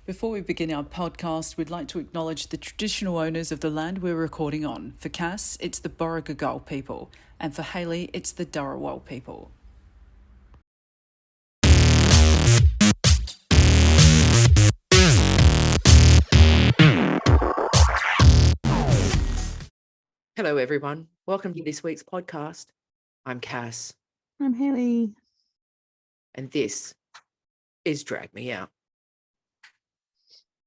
Before we begin our podcast, we'd like to acknowledge the traditional owners of the land we're recording on. For Cass, it's the Borragagal people, and for Hailey, it's the Dharawal people. Hello, everyone. Welcome to this week's podcast. I'm Cass, I'm Hailey. and this is Drag Me Out.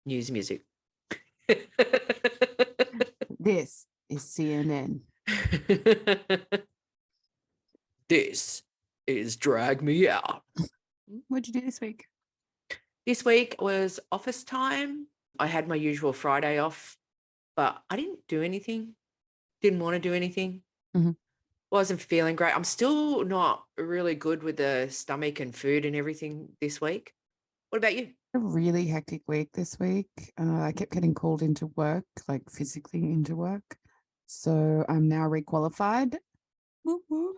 News music. This is CNN. This is Drag Me Out. What'd you do this week? This week was office time. I had my usual Friday off, but I didn't do anything. Didn't want to do anything. Mhm. Wasn't feeling great. I'm still not really good with the stomach and food and everything this week. What about you? A really hectic week this week. I kept getting called into work, like physically into work. So I'm now requalified. Whoop, whoop.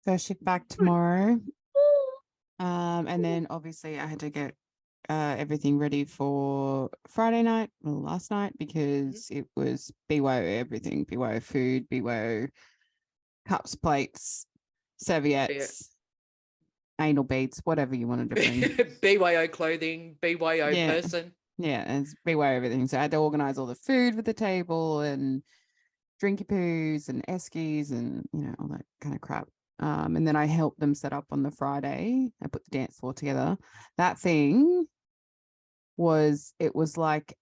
First shift back tomorrow. And then obviously I had to get everything ready for Friday night, well, last night, because it was BYO everything, BYO food, BYO cups, plates, serviettes, anal beads, whatever you wanted to bring. BYO clothing, BYO person. Yeah, it's BYO everything. So I had to organize all the food for the table and drinky poos and eskies and, all that kind of crap. And then I helped them set up on the Friday. I put the dance floor together. That thing was like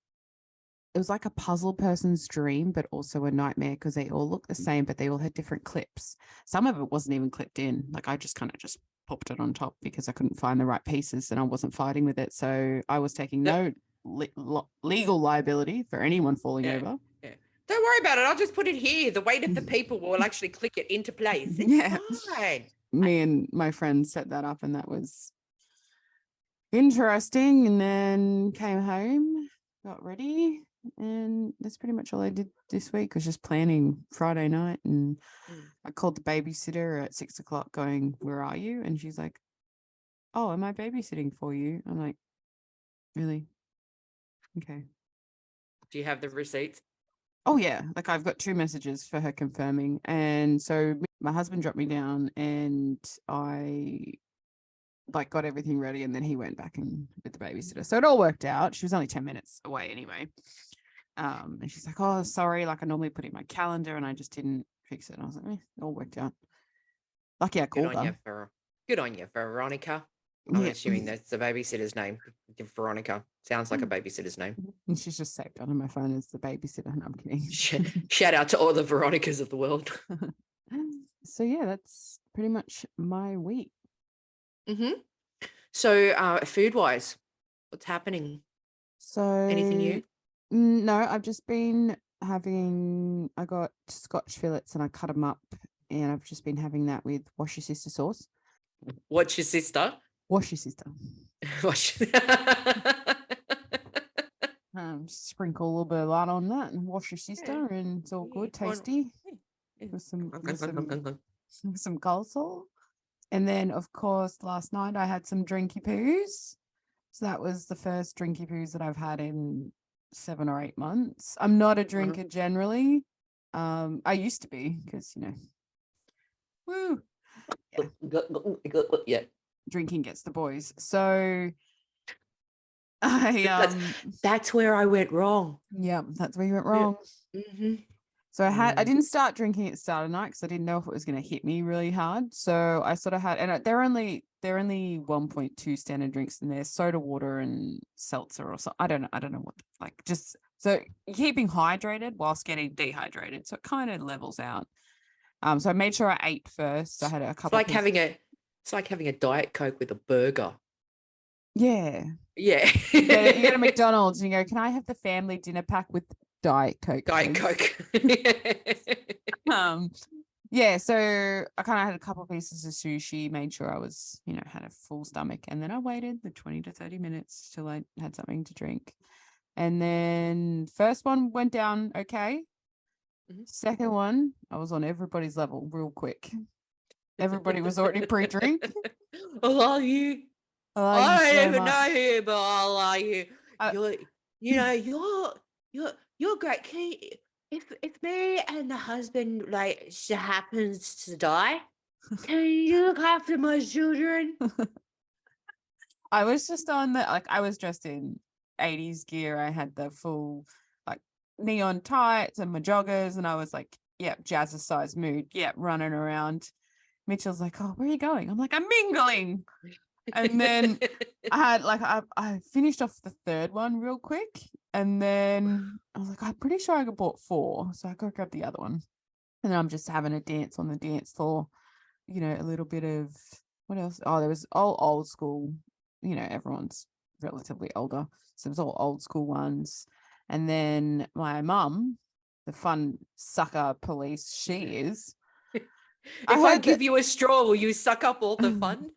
a puzzle person's dream, but also a nightmare because they all look the same, but they all had different clips. Some of it wasn't even clipped in. Like I just kind of just popped it on top because I couldn't find the right pieces and I wasn't fighting with it. So I was taking no legal liability for anyone falling over. Yeah. Don't worry about it. I'll just put it here. The weight of the people will actually click it into place. It's fine. Me and my friend set that up and that was interesting. And then came home, got ready, and that's pretty much all I did this week, was just planning Friday night. And I called the babysitter at 6 o'clock going, "Where are you?" And she's like, "Oh, am I babysitting for you?" I'm like, "Really? Okay." Do you have the receipts? Oh yeah, like I've got 2 messages for her confirming. And so my husband dropped me down and I got everything ready, and then he went back and with the babysitter. So it all worked out. She was only 10 minutes away anyway. And she's like, "Oh, sorry, like I normally put it in my calendar and I just didn't fix it." And I was like, it all worked out. Lucky I called her. Good on you, Veronica. I'm assuming that's the babysitter's name. Veronica sounds like a babysitter's name. And she's just saved on my phone as the babysitter. No, I'm kidding. Shout out to all the Veronicas of the world. So yeah, that's pretty much my week. So food wise, what's happening? So anything new? No, I've just been I got Scotch fillets and I cut them up, and I've just been having that with Wash Your Sister sauce. What's your sister? Wash Your Sister. Sprinkle a little bit of that on that and Wash Your Sister, and it's all good, tasty, with some coleslaw. And then, of course, last night I had some drinky poos. So that was the first drinky poos that I've had in 7 or 8 months. I'm not a drinker generally. I used to be because, woo. Yeah. Drinking gets the boys. So that's where I went wrong. Yeah, that's where you went wrong. Yeah. So I didn't start drinking at the start of the night because I didn't know if it was going to hit me really hard. So I sort of had, and they're only 1.2 standard drinks in there, soda water and seltzer or something. I don't know what, just so you're keeping hydrated whilst getting dehydrated. So it kind of levels out. So I made sure I ate first. I had a couple. It's like having a Diet Coke with a burger. Yeah. Yeah. You go to McDonald's and you go, "Can I have the family dinner pack with Diet Coke?" Diet Coke. Yeah, so I kind of had a couple of pieces of sushi, made sure I was, had a full stomach, and then I waited the 20 to 30 minutes till I had something to drink. And then first one went down okay. Second one, I was on everybody's level real quick. Everybody was already pre-drink. Oh, are you? love you I don't so even know much. you, but I like you. Uh, You're, you know, you're great. If me and the husband like she happens to die, can you look after my children? I was just on the like I was dressed in 80s gear. I had the full like neon tights and my joggers, and I was like, yep, jazzercise mood. Yep, running around. Mitchell's like, oh, where are you going? I'm like, I'm mingling. And then I had like I finished off the third one real quick, and then I was like, I'm pretty sure I bought 4, so I got grab the other one. And then I'm just having a dance on the dance floor, a little bit of what else? Oh, there was old school, everyone's relatively older. So it was all old school ones. And then my mum, the fun sucker police she is. If I give you a straw, will you suck up all the fun?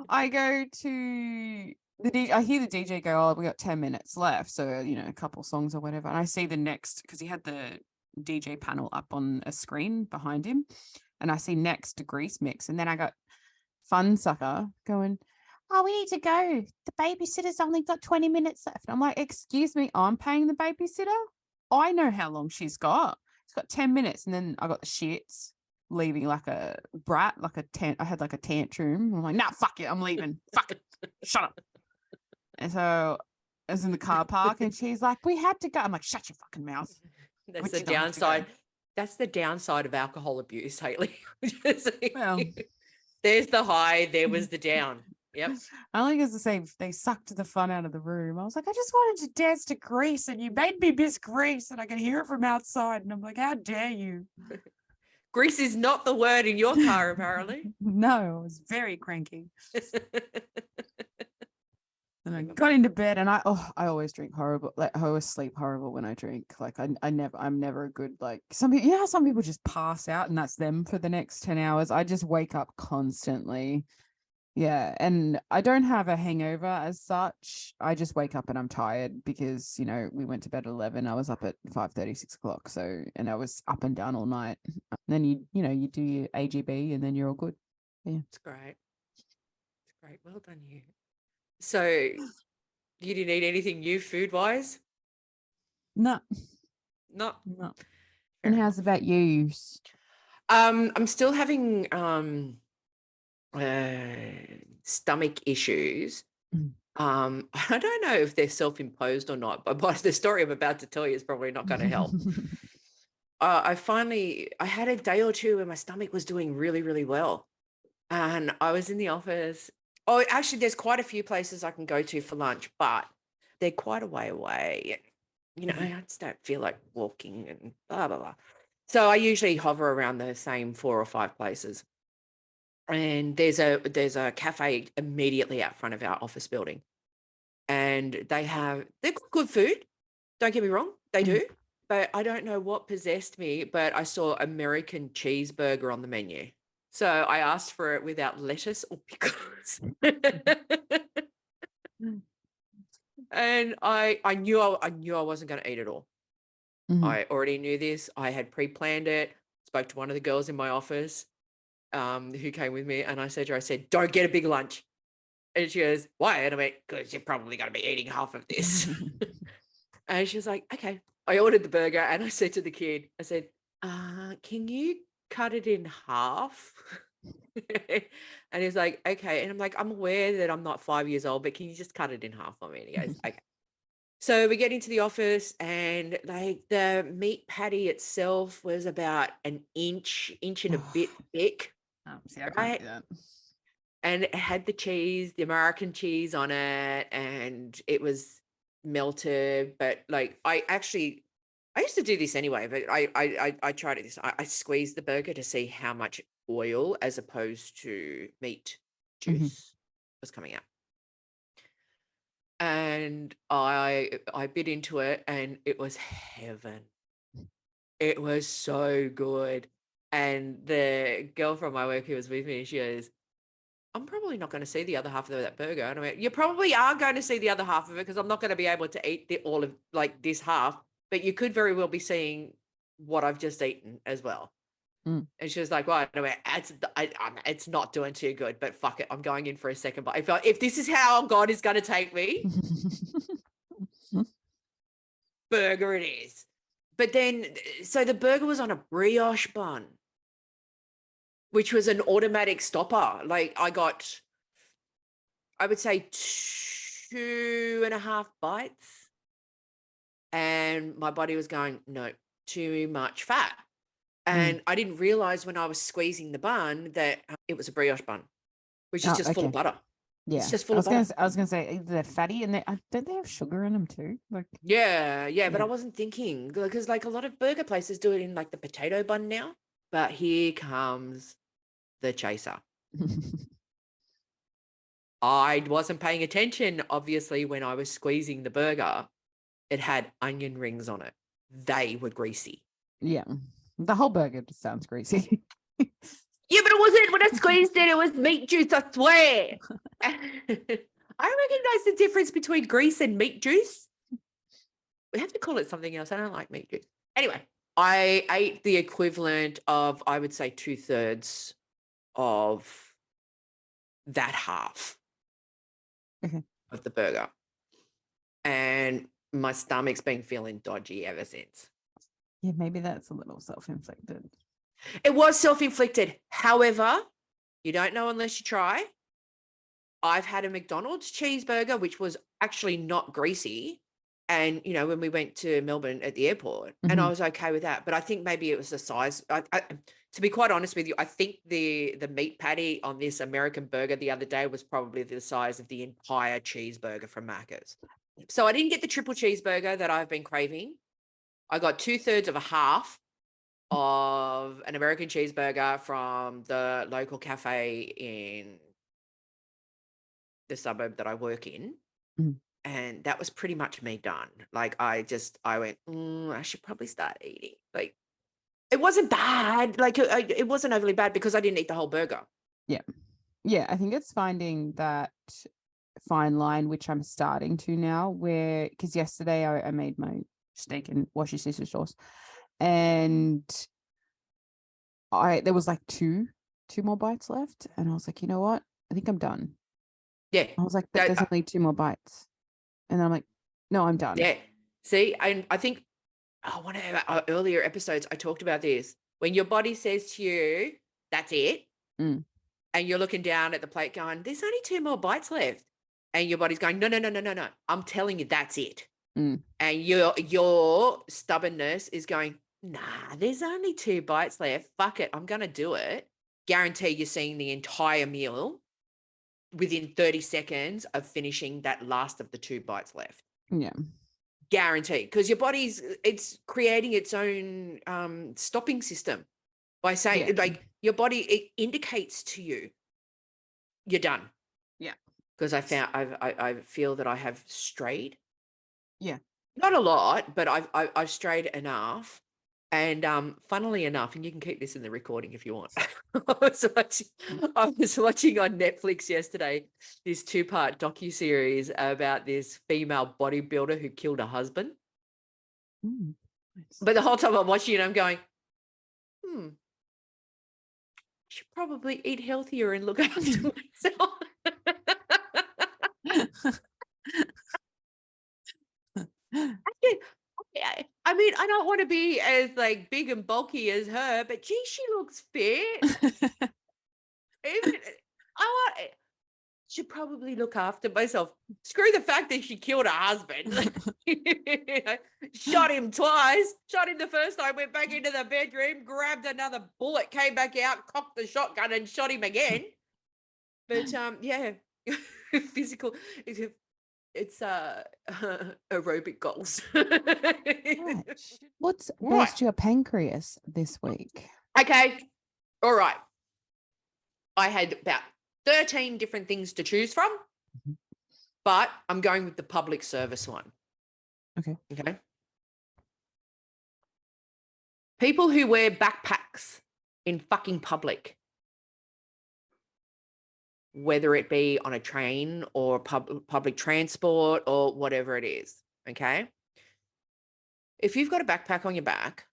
I go to the DJ, I hear the DJ go, oh, we got 10 minutes left. So, a couple songs or whatever. And I see the next, because he had the DJ panel up on a screen behind him. And I see next to Grease Mix. And then I got Fun Sucker going, oh, we need to go. The babysitter's only got 20 minutes left. I'm like, excuse me, I'm paying the babysitter? I know how long she's got. She's got 10 minutes. And then I got the shits leaving like a brat, I had like a tantrum. I'm like, nah, fuck it, I'm leaving. Fuck it. Shut up. And so I was in the car park and she's like, we had to go. I'm like, shut your fucking mouth. That's the downside. That's the downside of alcohol abuse, Hailey. Well, there's the high, there was the down. Yep. I think it's the same. They sucked the fun out of the room. I was like, I just wanted to dance to Grease and you made me miss Grease and I can hear it from outside. And I'm like, how dare you? Grease is not the word in your car, apparently. No, I was very cranky. And I got into bed and I always drink horrible. Like I always sleep horrible when I drink. Like I'm never a good, like some people, some people just pass out and that's them for the next 10 hours. I just wake up constantly. Yeah. And I don't have a hangover as such. I just wake up and I'm tired because, we went to bed at 11. I was up at 5:30, 6 o'clock. So, and I was up and down all night. And then you do your AGB and then you're all good. Yeah. It's great. It's great. Well done, you. So you didn't eat anything new food-wise? No. No. And how's about you? I'm still having stomach issues. I don't know if they're self-imposed or not, but the story I'm about to tell you is probably not going to help. I had a day or two where my stomach was doing really, really well. And I was in the office. Oh, actually, there's quite a few places I can go to for lunch, but they're quite a way away. I just don't feel like walking and blah, blah, blah. So I usually hover around the same 4 or 5 places. And there's a cafe immediately out front of our office building. And they've got good food. Don't get me wrong, they do. But I don't know what possessed me, but I saw American cheeseburger on the menu. So I asked for it without lettuce or pickles. And I knew I wasn't going to eat it all. I already knew this. I had pre-planned it. Spoke to one of the girls in my office who came with me, and I said to her, don't get a big lunch. And she goes, why? And I went, because you're probably going to be eating half of this. And she was like, okay. I ordered the burger and I said to the kid, I said, can you cut it in half? And he's like, okay. And I'm like, I'm aware that I'm not 5 years old, but can you just cut it in half for me? And he goes, okay. So we get into the office and like the meat patty itself was about an inch and a bit thick. See, I can't do that. And it had the cheese, the American cheese on it, and it was melted. But like I used to do this anyway, but I tried it this. I squeezed the burger to see how much oil as opposed to meat juice was coming out. And I bit into it and it was heaven. It was so good. And the girl from my work who was with me, she goes, I'm probably not going to see the other half of that burger. And I went, you probably are going to see the other half of it because I'm not going to be able to eat all of like this half, but you could very well be seeing what I've just eaten as well. Mm. And she was like, well, anyway, it's not doing too good, but fuck it. I'm going in for a second bite. If this is how God is going to take me, burger it is. But then, so the burger was on a brioche bun, which was an automatic stopper. Like I got, I would say 2.5 bites. And my body was going, no, too much fat. And I didn't realize when I was squeezing the bun that it was a brioche bun, which is just full of butter. Yeah, it's just full of butter. I was gonna say they're fatty, and don't they have sugar in them too? Like Yeah, but I wasn't thinking, because like a lot of burger places do it in like the potato bun now. But here comes the chaser. I wasn't paying attention, obviously, when I was squeezing the burger. It had onion rings on it. They were greasy. Yeah, the whole burger just sounds greasy. Yeah, but it wasn't. When I squeezed it, it was meat juice, I swear. I recognize the difference between grease and meat juice. We have to call it something else. I don't like meat juice. Anyway, I ate the equivalent of, I would say, 2/3 of that half of the burger. And my stomach's been feeling dodgy ever since. Yeah, maybe that's a little self-inflicted. It was self-inflicted. However, you don't know unless you try. I've had a McDonald's cheeseburger, which was actually not greasy. And, when we went to Melbourne at the airport, and I was okay with that. But I think maybe it was the size. To be quite honest with you, I think the meat patty on this American burger the other day was probably the size of the entire cheeseburger from Macca's. So I didn't get the triple cheeseburger that I've been craving. I got 2/3 of a half of an American cheeseburger from the local cafe in the suburb that I work in. And that was pretty much me done. Like I went, I should probably start eating. Like it wasn't bad. Like it wasn't overly bad because I didn't eat the whole burger. Yeah, I think it's finding that fine line, which I'm starting to now, where because yesterday I made my steak and wash your sister sauce, and there was like two more bites left, and I was like, you know what, I think I'm done. Yeah, I was like, there's only 2 more bites, and I'm like, no, I'm done. Yeah, see, I think one of our earlier episodes I talked about this. When your body says to you, "That's it," and you're looking down at the plate, going, "There's only 2 more bites left," and your body's going, "No, no, no, no, no, no! I'm telling you, that's it." And your stubbornness is going, "Nah, there's only 2 bites left. Fuck it, I'm gonna do it." Guarantee you're seeing the entire meal within 30 seconds of finishing that last of the 2 bites left. Yeah. Guaranteed, because your body's it's creating its own stopping system by saying like your body, it indicates to you you're done. Yeah. Because I feel that I have strayed. Yeah. Not a lot, but I've strayed enough. And funnily enough, and you can keep this in the recording if you want. I was watching on Netflix yesterday this 2-part docuseries about this female bodybuilder who killed her husband. Nice. But the whole time I'm watching it, I'm going, I should probably eat healthier and look after myself. I mean, I don't want to be as like big and bulky as her, but gee, she looks fit. Should probably look after myself. Screw the fact that she killed her husband. Shot him twice. Shot him the first time, went back into the bedroom, grabbed another bullet, came back out, cocked the shotgun and shot him again. But yeah, physical. It's aerobic goals. Right. What's burst your pancreas this week? Okay. All right. I had about 13 different things to choose from, but I'm going with the public service one. Okay. People who wear backpacks in fucking public, whether it be on a train or public transport or whatever it is, okay? If you've got a backpack on your back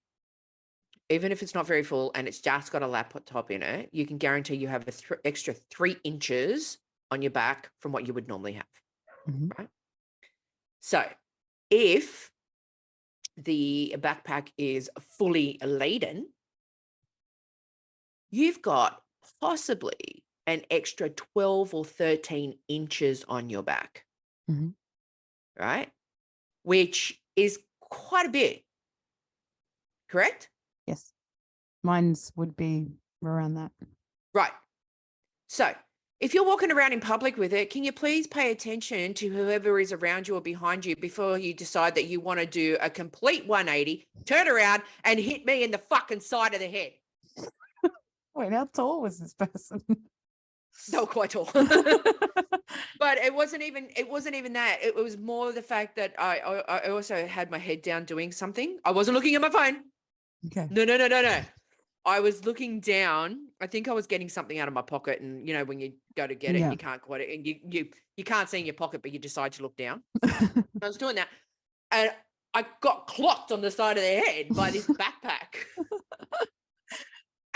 even if it's not very full and it's just got a laptop in it, you can guarantee you have a extra 3 inches on your back from what you would normally have, right? So if the backpack is fully laden, you've got possibly an extra 12 or 13 inches on your back, right? Which is quite a bit, correct? Yes. Mine's would be around that. Right. So if you're walking around in public with it, can you please pay attention to whoever is around you or behind you before you decide that you want to do a complete 180, turn around and hit me in the fucking side of the head? Wait, how tall was this person? They were quite tall. But it wasn't even that. It was more the fact that I also had my head down doing something. I wasn't looking at my phone. Okay. No. I was looking down. I think I was getting something out of my pocket, and you know when you go to get it, Yeah. you can't quite it, and you can't see in your pocket, but you decide to look down. I was doing that, and I got clocked on the side of the head by this backpack.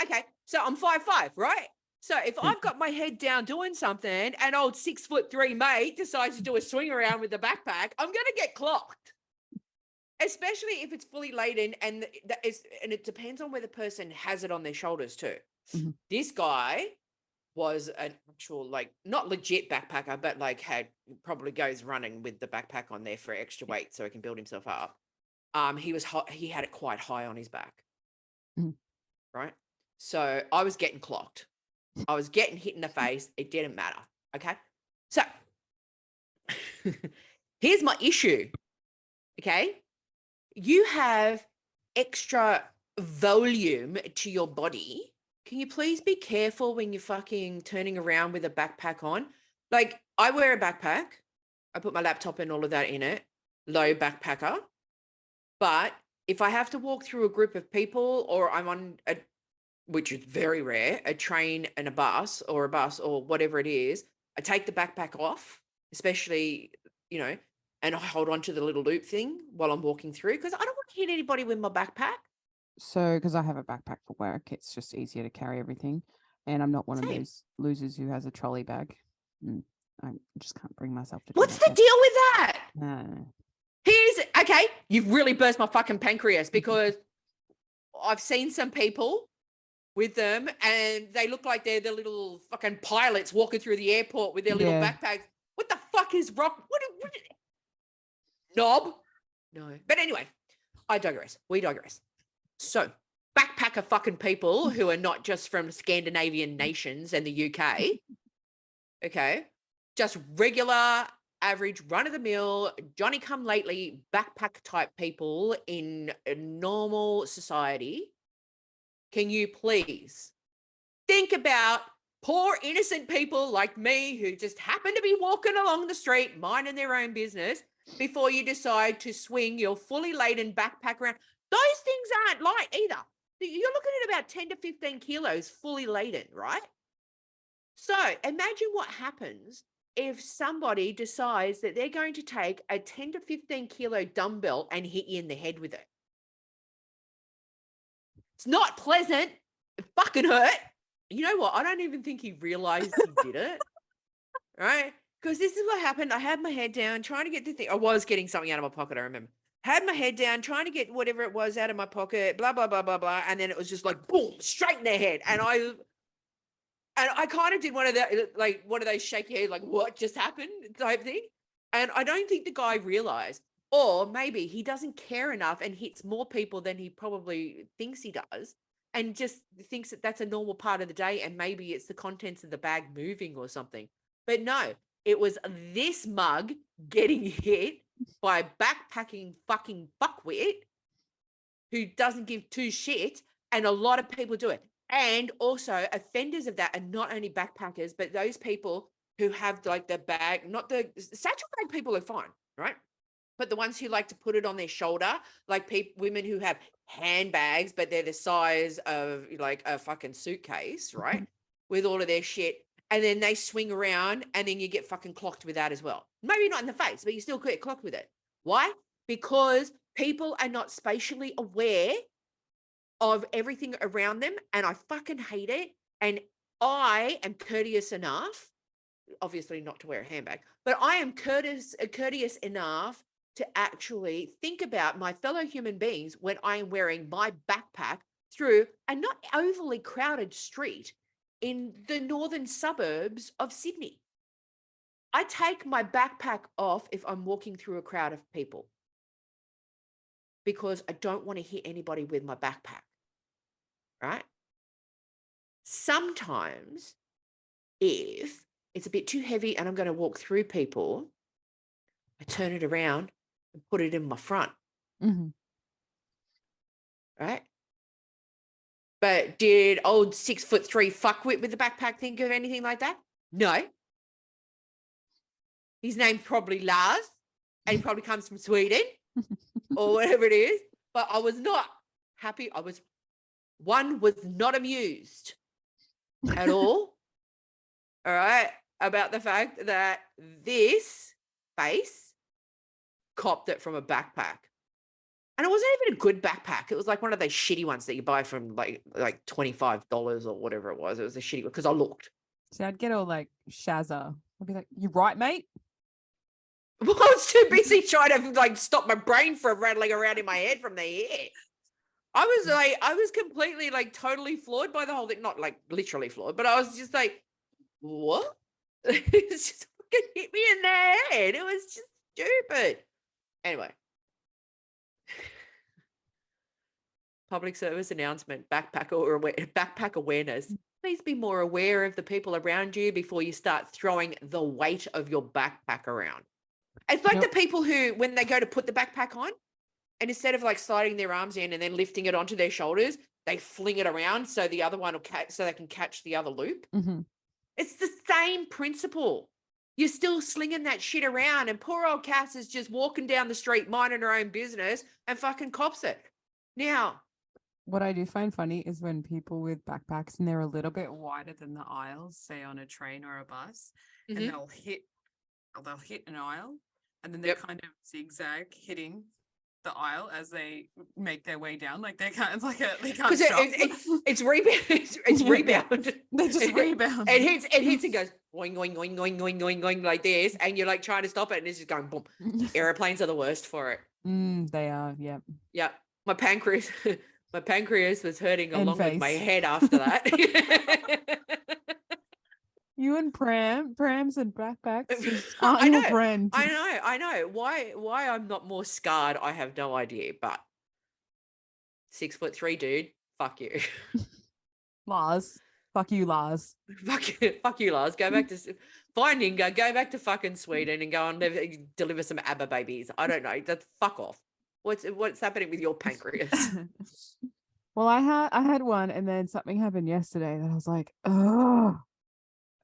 Okay, so I'm 5'5", right? So if I've got my head down doing something, and old 6'3" mate decides to do a swing around with the backpack, I'm gonna get clocked. Especially if it's fully laden, and it depends on where the person has it on their shoulders too. This guy was an actual, like, not legit backpacker, but like probably goes running with the backpack on there for extra weight so he can build himself up. He had it quite high on his back, right? So I was getting clocked. I was getting hit in the face. It didn't matter. Okay, so here's my issue. Okay. You have extra volume to your body. Can you please be careful when you're fucking turning around with a backpack on? Like, I wear a backpack. I put my laptop and all of that in it. Low backpacker. But if I have to walk through a group of people, or I'm on which is very rare, a train and a bus or whatever it is, I take the backpack off, especially, and I hold on to the little loop thing while I'm walking through, because I don't want to hit anybody with my backpack. So, because I have a backpack for work, it's just easier to carry everything. And I'm not one of those losers who has a trolley bag. I just can't bring myself to do What's that. the deal with that? No. Okay, you've really burst my fucking pancreas, because I've seen some people with them and they look like they're the little fucking pilots walking through the airport with their little backpacks. What the fuck is wrong? What knob? No. But anyway, I digress. We digress. So, backpacker fucking people who are not just from Scandinavian nations and the UK, okay, just regular, average, run-of-the-mill, Johnny-come-lately backpack type people in a normal society, can you please think about poor innocent people like me who just happen to be walking along the street, minding their own business, before you decide to swing your fully laden backpack around? Those things aren't light either. You're looking at about 10 to 15 kilos fully laden, right? So imagine what happens if somebody decides that they're going to take a 10 to 15 kilo dumbbell and hit you in the head with it. It's not pleasant. It fucking hurt. You know what? I don't even think he realized he did it. Right? Because this is what happened. I had my head down trying to get the thing. I was getting something out of my pocket, I remember. Had my head down trying to get whatever it was out of my pocket, blah, blah, blah, blah, blah. And then it was just like, boom, straight in their head. And I kind of did one of those shaky head, like, what just happened type thing. And I don't think the guy realized. Or maybe he doesn't care enough and hits more people than he probably thinks he does, and just thinks that that's a normal part of the day, and maybe it's the contents of the bag moving or something. But no, it was this mug getting hit by a backpacking fucking fuckwit who doesn't give two shits, and a lot of people do it. And also offenders of that are not only backpackers, but those people who have like the bag, not the satchel bag people are fine, right? But the ones who like to put it on their shoulder, like women who have handbags, but they're the size of like a fucking suitcase, right? With all of their shit. And then they swing around and then you get fucking clocked with that as well. Maybe not in the face, but you still get clocked with it. Why? Because people are not spatially aware of everything around them, and I fucking hate it. And I am courteous enough, obviously not to wear a handbag, but I am courteous enough to actually think about my fellow human beings when I am wearing my backpack through a not overly crowded street in the northern suburbs of Sydney. I take my backpack off if I'm walking through a crowd of people because I don't want to hit anybody with my backpack, right? Sometimes if it's a bit too heavy and I'm going to walk through people, I turn it around and put it in my front, Mm-hmm. right? But did old 6'3" fuckwit with the backpack think of anything like that? No. His name's probably Lars, and he probably comes from Sweden or whatever it is. But I was not happy. Was not amused at all right, about the fact that this face copped it from a backpack. And it wasn't even a good backpack. It was like one of those shitty ones that you buy from like $25 or whatever it was. It was a shitty one because I looked. So I'd get all like Shazza. I'd be like, "You right, mate?" Well, I was too busy trying to like stop my brain from rattling around in my head from the air. I was completely like totally floored by the whole thing. Not like literally floored, but I was just like, what? It just fucking hit me in the head. It was just stupid. Anyway. Public service announcement, backpack awareness. Please be more aware of the people around you before you start throwing the weight of your backpack around. It's like the people who, when they go to put the backpack on, and instead of like sliding their arms in and then lifting it onto their shoulders, they fling it around so the other one will so they can catch the other loop. Mm-hmm. It's the same principle. You're still slinging that shit around, and poor old Cass is just walking down the street, minding her own business, and fucking cops it. Now, what I do find funny is when people with backpacks and they're a little bit wider than the aisles, say on a train or a bus, and they'll hit an aisle, and then they kind of zigzag hitting the aisle as they make their way down. Like they can't stop. It's rebound. It's rebound. They just rebound. It hits and goes going, going, going, going, going, going, going like this, and you're like trying to stop it, and it's just going boom. Airplanes are the worst for it. They are. Yeah. Yeah. My pancreas was hurting along with my head after that. You and prams and backpacks aren't your friend. I know. Why I'm not more scarred, I have no idea. But 6'3", dude, fuck you. Lars. Fuck you, Lars. Fuck you, Lars. Go back to find Inga, go back to fucking Sweden and go and deliver some ABBA babies. I don't know. That's fuck off. What's happening with your pancreas? Well, I had one, and then something happened yesterday that I was like, oh,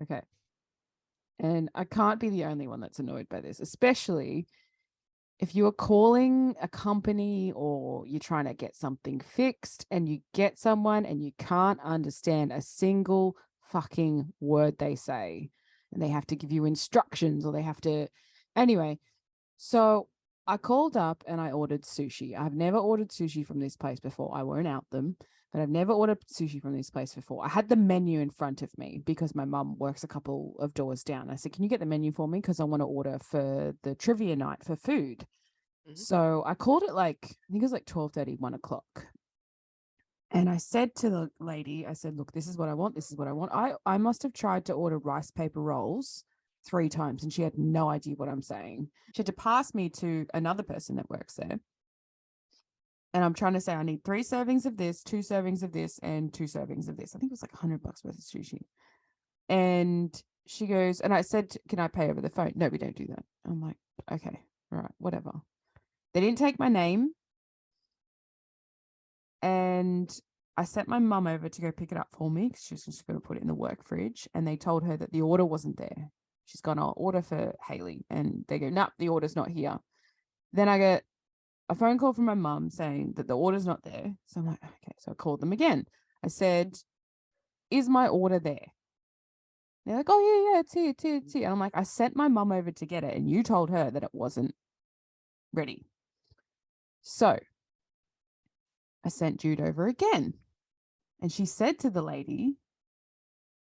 okay. And I can't be the only one that's annoyed by this, especially if you are calling a company or you're trying to get something fixed and you get someone and you can't understand a single fucking word they say, and they have to give you instructions or they have to. Anyway, so I called up and I ordered sushi. I've never ordered sushi from this place before. I won't out them, but I've never ordered sushi from this place before. I had the menu in front of me because my mum works a couple of doors down. I said, "Can you get the menu for me? Because I want to order for the trivia night for food." Mm-hmm. So I called it I think it was 12:30, 1 o'clock. And I said to the lady, I said, "Look, this is what I want. This is what I want." I must have tried to order rice paper rolls 3 times and she had no idea what I'm saying. She had to pass me to another person that works there. And I'm trying to say, I need 3 servings of this, 2 servings of this, and 2 servings of this. I think it was like $100 worth of sushi. And she goes, and I said, "Can I pay over the phone?" "No, we don't do that." I'm like, okay, all right, whatever. They didn't take my name. And I sent my mum over to go pick it up for me because she's just going to put it in the work fridge. And they told her that the order wasn't there. She's gone, "I'll order for Hailey." And they go, "Nope, the order's not here." Then I get a phone call from my mum saying that the order's not there. So I'm like, okay. So I called them again. I said, "Is my order there?" They're like, "Oh, yeah, it's here, it's here, it's here." And I'm like, I sent my mum over to get it and you told her that it wasn't ready. So I sent Jude over again. And she said to the lady,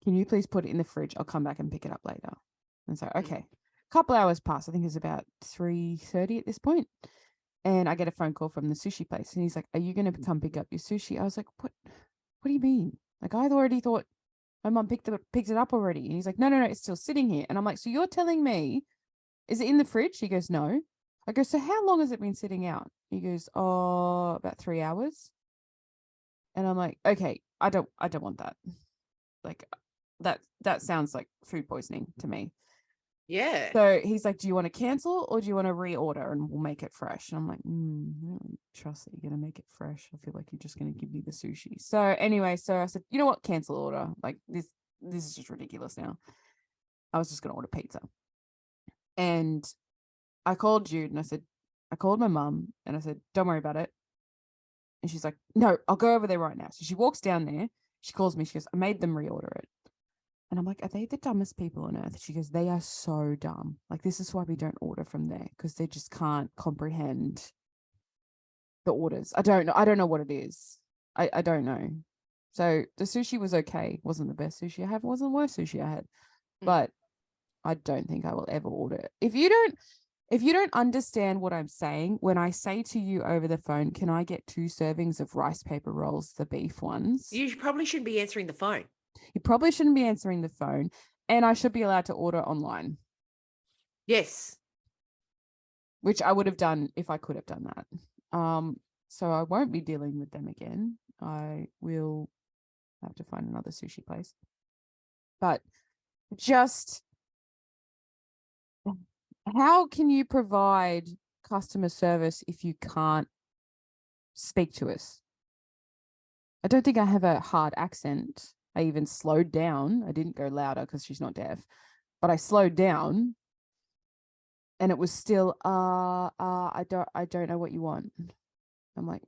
can you please put it in the fridge? I'll come back and pick it up later. And so, okay. A couple hours pass. I think it's about 3:30 at this point. And I get a phone call from the sushi place. And he's like, are you going to come pick up your sushi? I was like, what do you mean? Like, I'd already thought my mum picked it up already. And he's like, no, it's still sitting here. And I'm like, so you're telling me, is it in the fridge? He goes, no. I go, so how long has it been sitting out? He goes, oh, about 3 hours. And I'm like, okay, I don't want that. Like, that sounds like food poisoning to me. Yeah. So he's like, do you want to cancel or do you want to reorder and we'll make it fresh? And I'm like, I don't trust that you're going to make it fresh. I feel like you're just going to give me the sushi. So anyway, so I said, you know what? Cancel order. Like this is just ridiculous now. I was just going to order pizza. And I called Jude and I called my mum and I said, don't worry about it. And she's like, no, I'll go over there right now. So she walks down there. She calls me. She goes, I made them reorder it. And I'm like, are they the dumbest people on earth? She goes, they are so dumb. Like, this is why we don't order from there, because they just can't comprehend the orders. I don't know what it is. I don't know. So the sushi was okay. Wasn't the best sushi I had. Wasn't the worst sushi I had. But I don't think I will ever order it. If you don't understand what I'm saying, when I say to you over the phone, can I get 2 servings of rice paper rolls, the beef ones? You probably shouldn't be answering the phone. You probably shouldn't be answering the phone, and I should be allowed to order online. Yes. Which I would have done if I could have done that. So I won't be dealing with them again. I will have to find another sushi place. But just how can you provide customer service if you can't speak to us? I don't think I have a hard accent. I even slowed down. I didn't go louder because she's not deaf, but I slowed down, and it was still I don't know what you want. I'm like,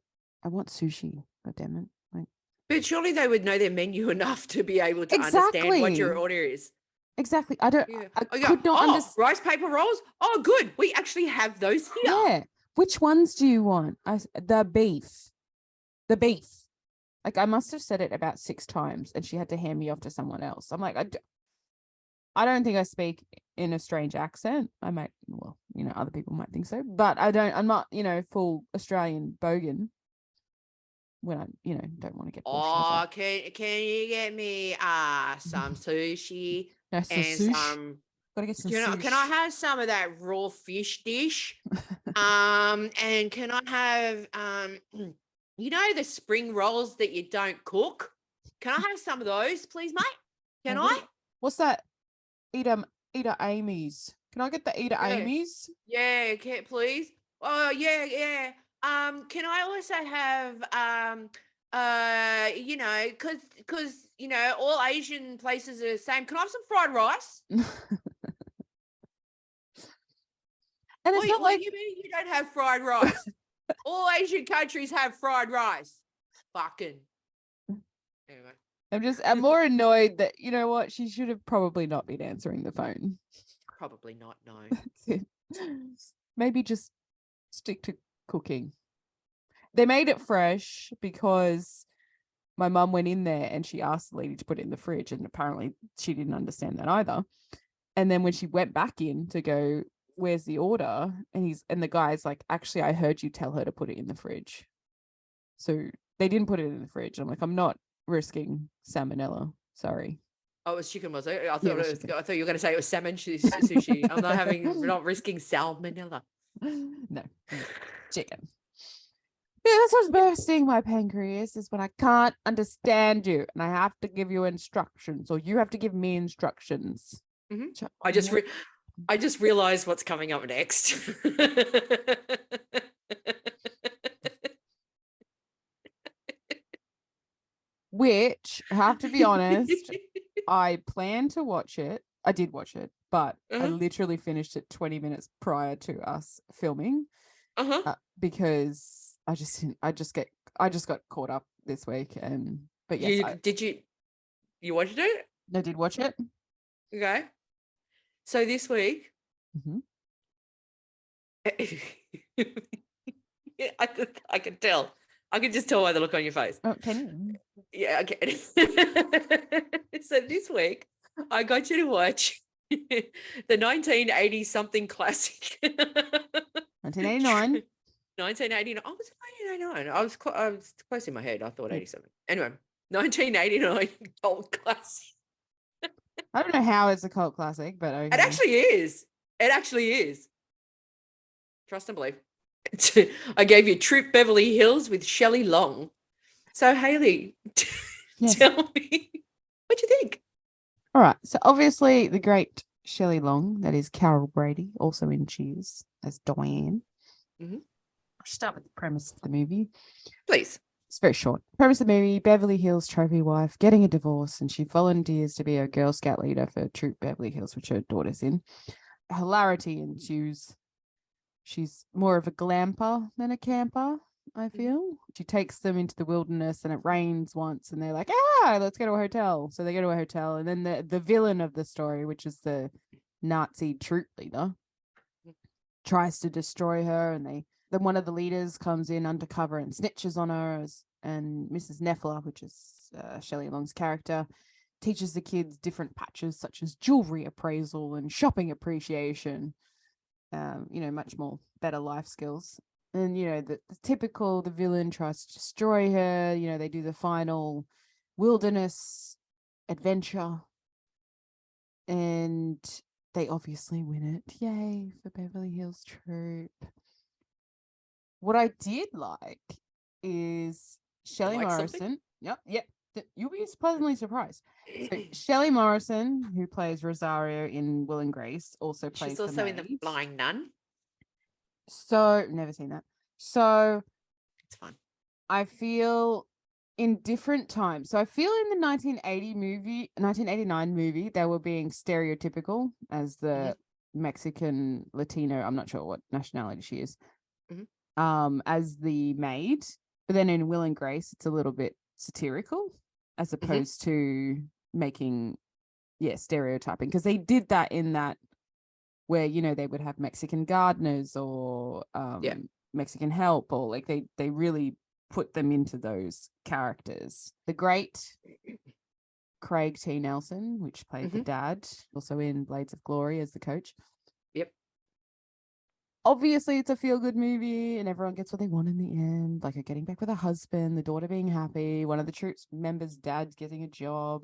I want sushi. God damn it! Like, but surely they would know their menu enough to be able to understand what your order is. Exactly. I don't. Yeah. I could not understand. Rice paper rolls. Oh, good. We actually have those here. Yeah. Which ones do you want? The beef. Like, I must have said it about 6 times, and she had to hand me off to someone else. I'm like, I don't think I speak in a strange accent. I might, well, other people might think so, but I'm not, full Australian bogan when I, don't want to get Oh, can you get me some sushi and some? Gotta get some sushi. Can I have some of that raw fish dish? And can I have the spring rolls that you don't cook? Can I have some of those, please, mate? Can I? What's that? Eater Amy's. Can I get the Eater Amy's? Yeah, please. Oh, yeah. Can I also have because all Asian places are the same. Can I have some fried rice? And it's not like you mean you don't have fried rice? All Asian countries have fried rice. Fucking. Anyway. I'm more annoyed that, you know what, she should have probably not been answering the phone. Probably not, no. That's it. Maybe just stick to cooking. They made it fresh because my mum went in there and she asked the lady to put it in the fridge, and apparently she didn't understand that either. And then when she went back in to go, where's the order? And the guy's like, actually, I heard you tell her to put it in the fridge. So they didn't put it in the fridge. I'm like, I'm not risking salmonella. Sorry. Oh, it was chicken, was it? I thought I thought you were going to say it was salmon sushi. I'm not risking salmonella. No, chicken. Yeah, that's what's bursting my pancreas, is when I can't understand you and I have to give you instructions, or you have to give me instructions. Mm-hmm. I just realized what's coming up next. Which, I have to be honest, I plan to watch it. I did watch it, but I literally finished it 20 minutes prior to us filming, because I just got caught up this week. But yes, you watched it? I did watch it. Okay. So this week, I can tell. I can just tell by the look on your face. Oh, can you? Yeah, okay. So this week, I got you to watch the 1980 something classic. 1989. 1989. Oh, was it 1989? I was close in my head. I thought 87. Anyway, 1989 cult classic. I don't know how it's a cult classic, but okay. It actually is. It actually is. Trust and believe. I gave you Troop Beverly Hills with Shelley Long. So, Hailey, Yes. tell me, what do you think? All right. So obviously the great Shelley Long, that is Carol Brady, also in Cheers as Diane. Mhm. I'll start with the premise of the movie. Please. It's very short. Premise of the movie: Beverly Hills trophy wife getting a divorce, and she volunteers to be a Girl Scout leader for Troop Beverly Hills, which her daughter's in. Hilarity ensues. She's more of a glamper than a camper, I feel. She takes them into the wilderness and it rains once and they're like, let's go to a hotel. So they go to a hotel, and then the villain of the story, which is the Nazi troop leader, tries to destroy her, and then one of the leaders comes in undercover and snitches on her, and Mrs. Neffler, which is Shelley Long's character, teaches the kids different patches such as jewelry appraisal and shopping appreciation. Much more better life skills. And, the typical, the villain tries to destroy her. They do the final wilderness adventure. And they obviously win it. Yay for Beverly Hills Troop. What I did like is Shelley Morrison. Something? Yep. You'll be pleasantly surprised. So Shelley Morrison, who plays Rosario in Will and Grace, also plays. She's also in The Flying Nun. So never seen that. So It's fun. I feel in different times. So I feel in the 1989 movie, they were being stereotypical as the Mexican Latino. I'm not sure what nationality she is. As the maid, but then in Will and Grace, it's a little bit satirical as opposed to making stereotyping, because they did that in that where they would have Mexican gardeners or Mexican help, or like they really put them into those characters. The great Craig T. Nelson, which played the dad, also in Blades of Glory as the coach. Yep. Obviously, it's a feel-good movie, and everyone gets what they want in the end. Like, her getting back with her husband, the daughter being happy, one of the troops members' dad's getting a job.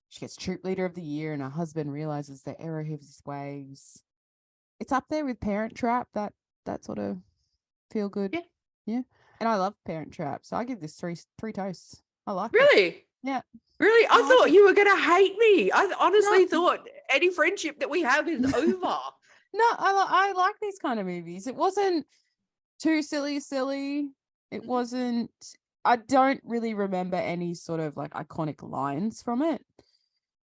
She gets Troop Leader of the Year, and her husband realizes the error of his ways. It's up there with Parent Trap, that sort of feel-good. Yeah. And I love Parent Trap, so I give this three toasts. I like it. Really? Yeah. Really? I thought you were going to hate me. I honestly thought any friendship that we have is over. No, I like these kind of movies. It wasn't too silly. It wasn't. I don't really remember any sort of like iconic lines from it.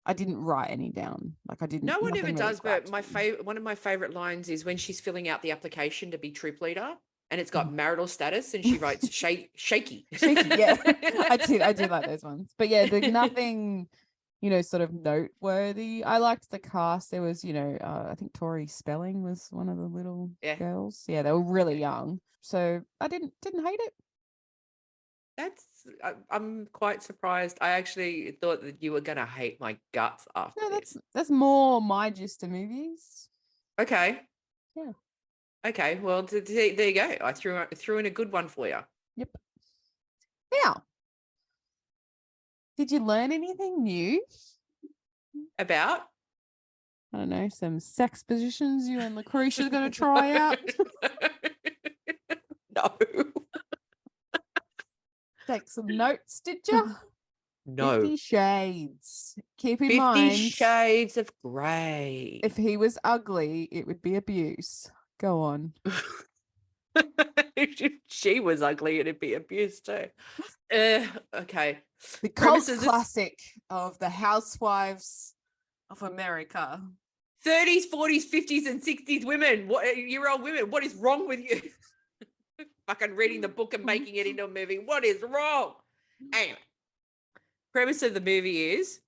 I didn't write any down. Like I didn't. No one ever really does, but grabbed one of my favorite lines is when she's filling out the application to be troop leader, and it's got marital status, and she writes shaky. Shaky, yeah. I do like those ones. But yeah, there's nothing, sort of noteworthy. I liked the cast. There was, I think Tori Spelling was one of the little girls. Yeah, they were really young. So I didn't hate it. I'm quite surprised. I actually thought that you were going to hate my guts after this. That's more my gist of movies. Okay. Yeah. Okay. Well, there you go. I threw in a good one for you. Yep. Now, did you learn anything new about? I don't know, some sex positions you and Lucretia's going to try out? No. Take some notes, did you? No. 50 Shades. Keep in 50 mind. Shades of Grey. If he was ugly, it would be abuse. Go on. If she was ugly, it'd be abuse too. Okay. The cult classic of the housewives of America. 30s, 40s, 50s, and 60s women. Year-old women. What is wrong with you? Fucking reading the book and making it into a movie. What is wrong? Anyway, premise of the movie is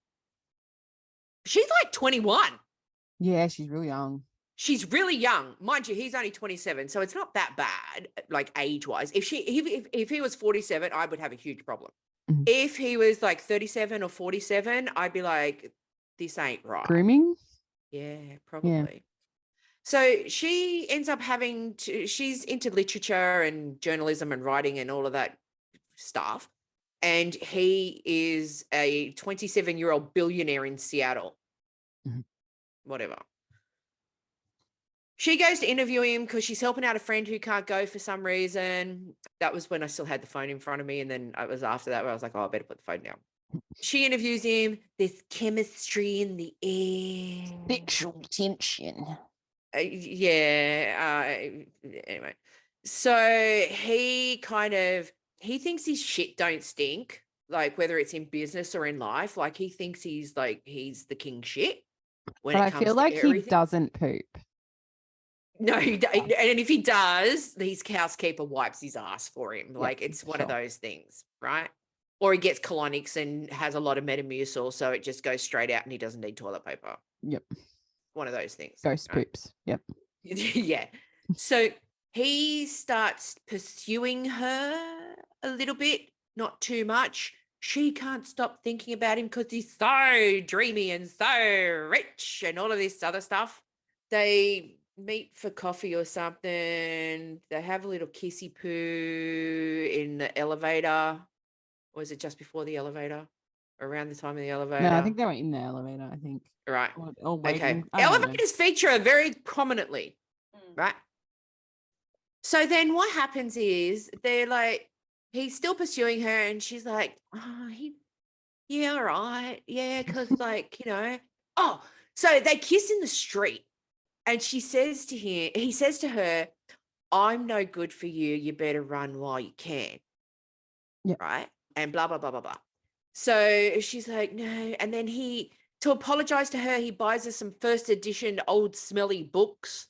she's like 21. Yeah, she's real young. she's really young. Mind you, he's only 27, so it's not that bad, like age-wise. If he was 47, I would have a huge problem. Mhm. If he was like 37 or 47, I'd be like, this ain't right. Grooming? Yeah, probably. So she ends up she's into literature and journalism and writing and all of that stuff. And he is a 27-year-old billionaire in Seattle. Mhm. Whatever. She goes to interview him because she's helping out a friend who can't go for some reason. That was when I still had the phone in front of me. And then it was after that where I was like, oh, I better put the phone down. She interviews him. There's chemistry in the air. Sexual tension. Anyway, so he thinks his shit don't stink, like whether it's in business or in life. Like he thinks he's the king shit when But it I comes feel to like everything. he doesn't poop. No, and if he does, his housekeeper wipes his ass for him. Like it's one of those things, right? Or he gets colonics and has a lot of Metamucil, so it just goes straight out and he doesn't need toilet paper. Yep. One of those things. Ghost poops. Yep. Yeah. So he starts pursuing her a little bit, not too much. She can't stop thinking about him because he's so dreamy and so rich and all of this other stuff. They meet for coffee or something. They have a little kissy poo in the elevator. Or is it just before the elevator? Around the time of the elevator? No, I think they were in the elevator, I think. Right. Or waiting. Okay. I don't know. Elevators feature very prominently, right? So then what happens is they're like, he's still pursuing her and she's like, oh, yeah, all right. Yeah, because like, so they kiss in the street and he says to her, I'm no good for you. You better run while you can. Yeah. Right. And blah, blah, blah, blah, blah. So she's like, no. And then to apologize to her, he buys her some first edition old smelly books.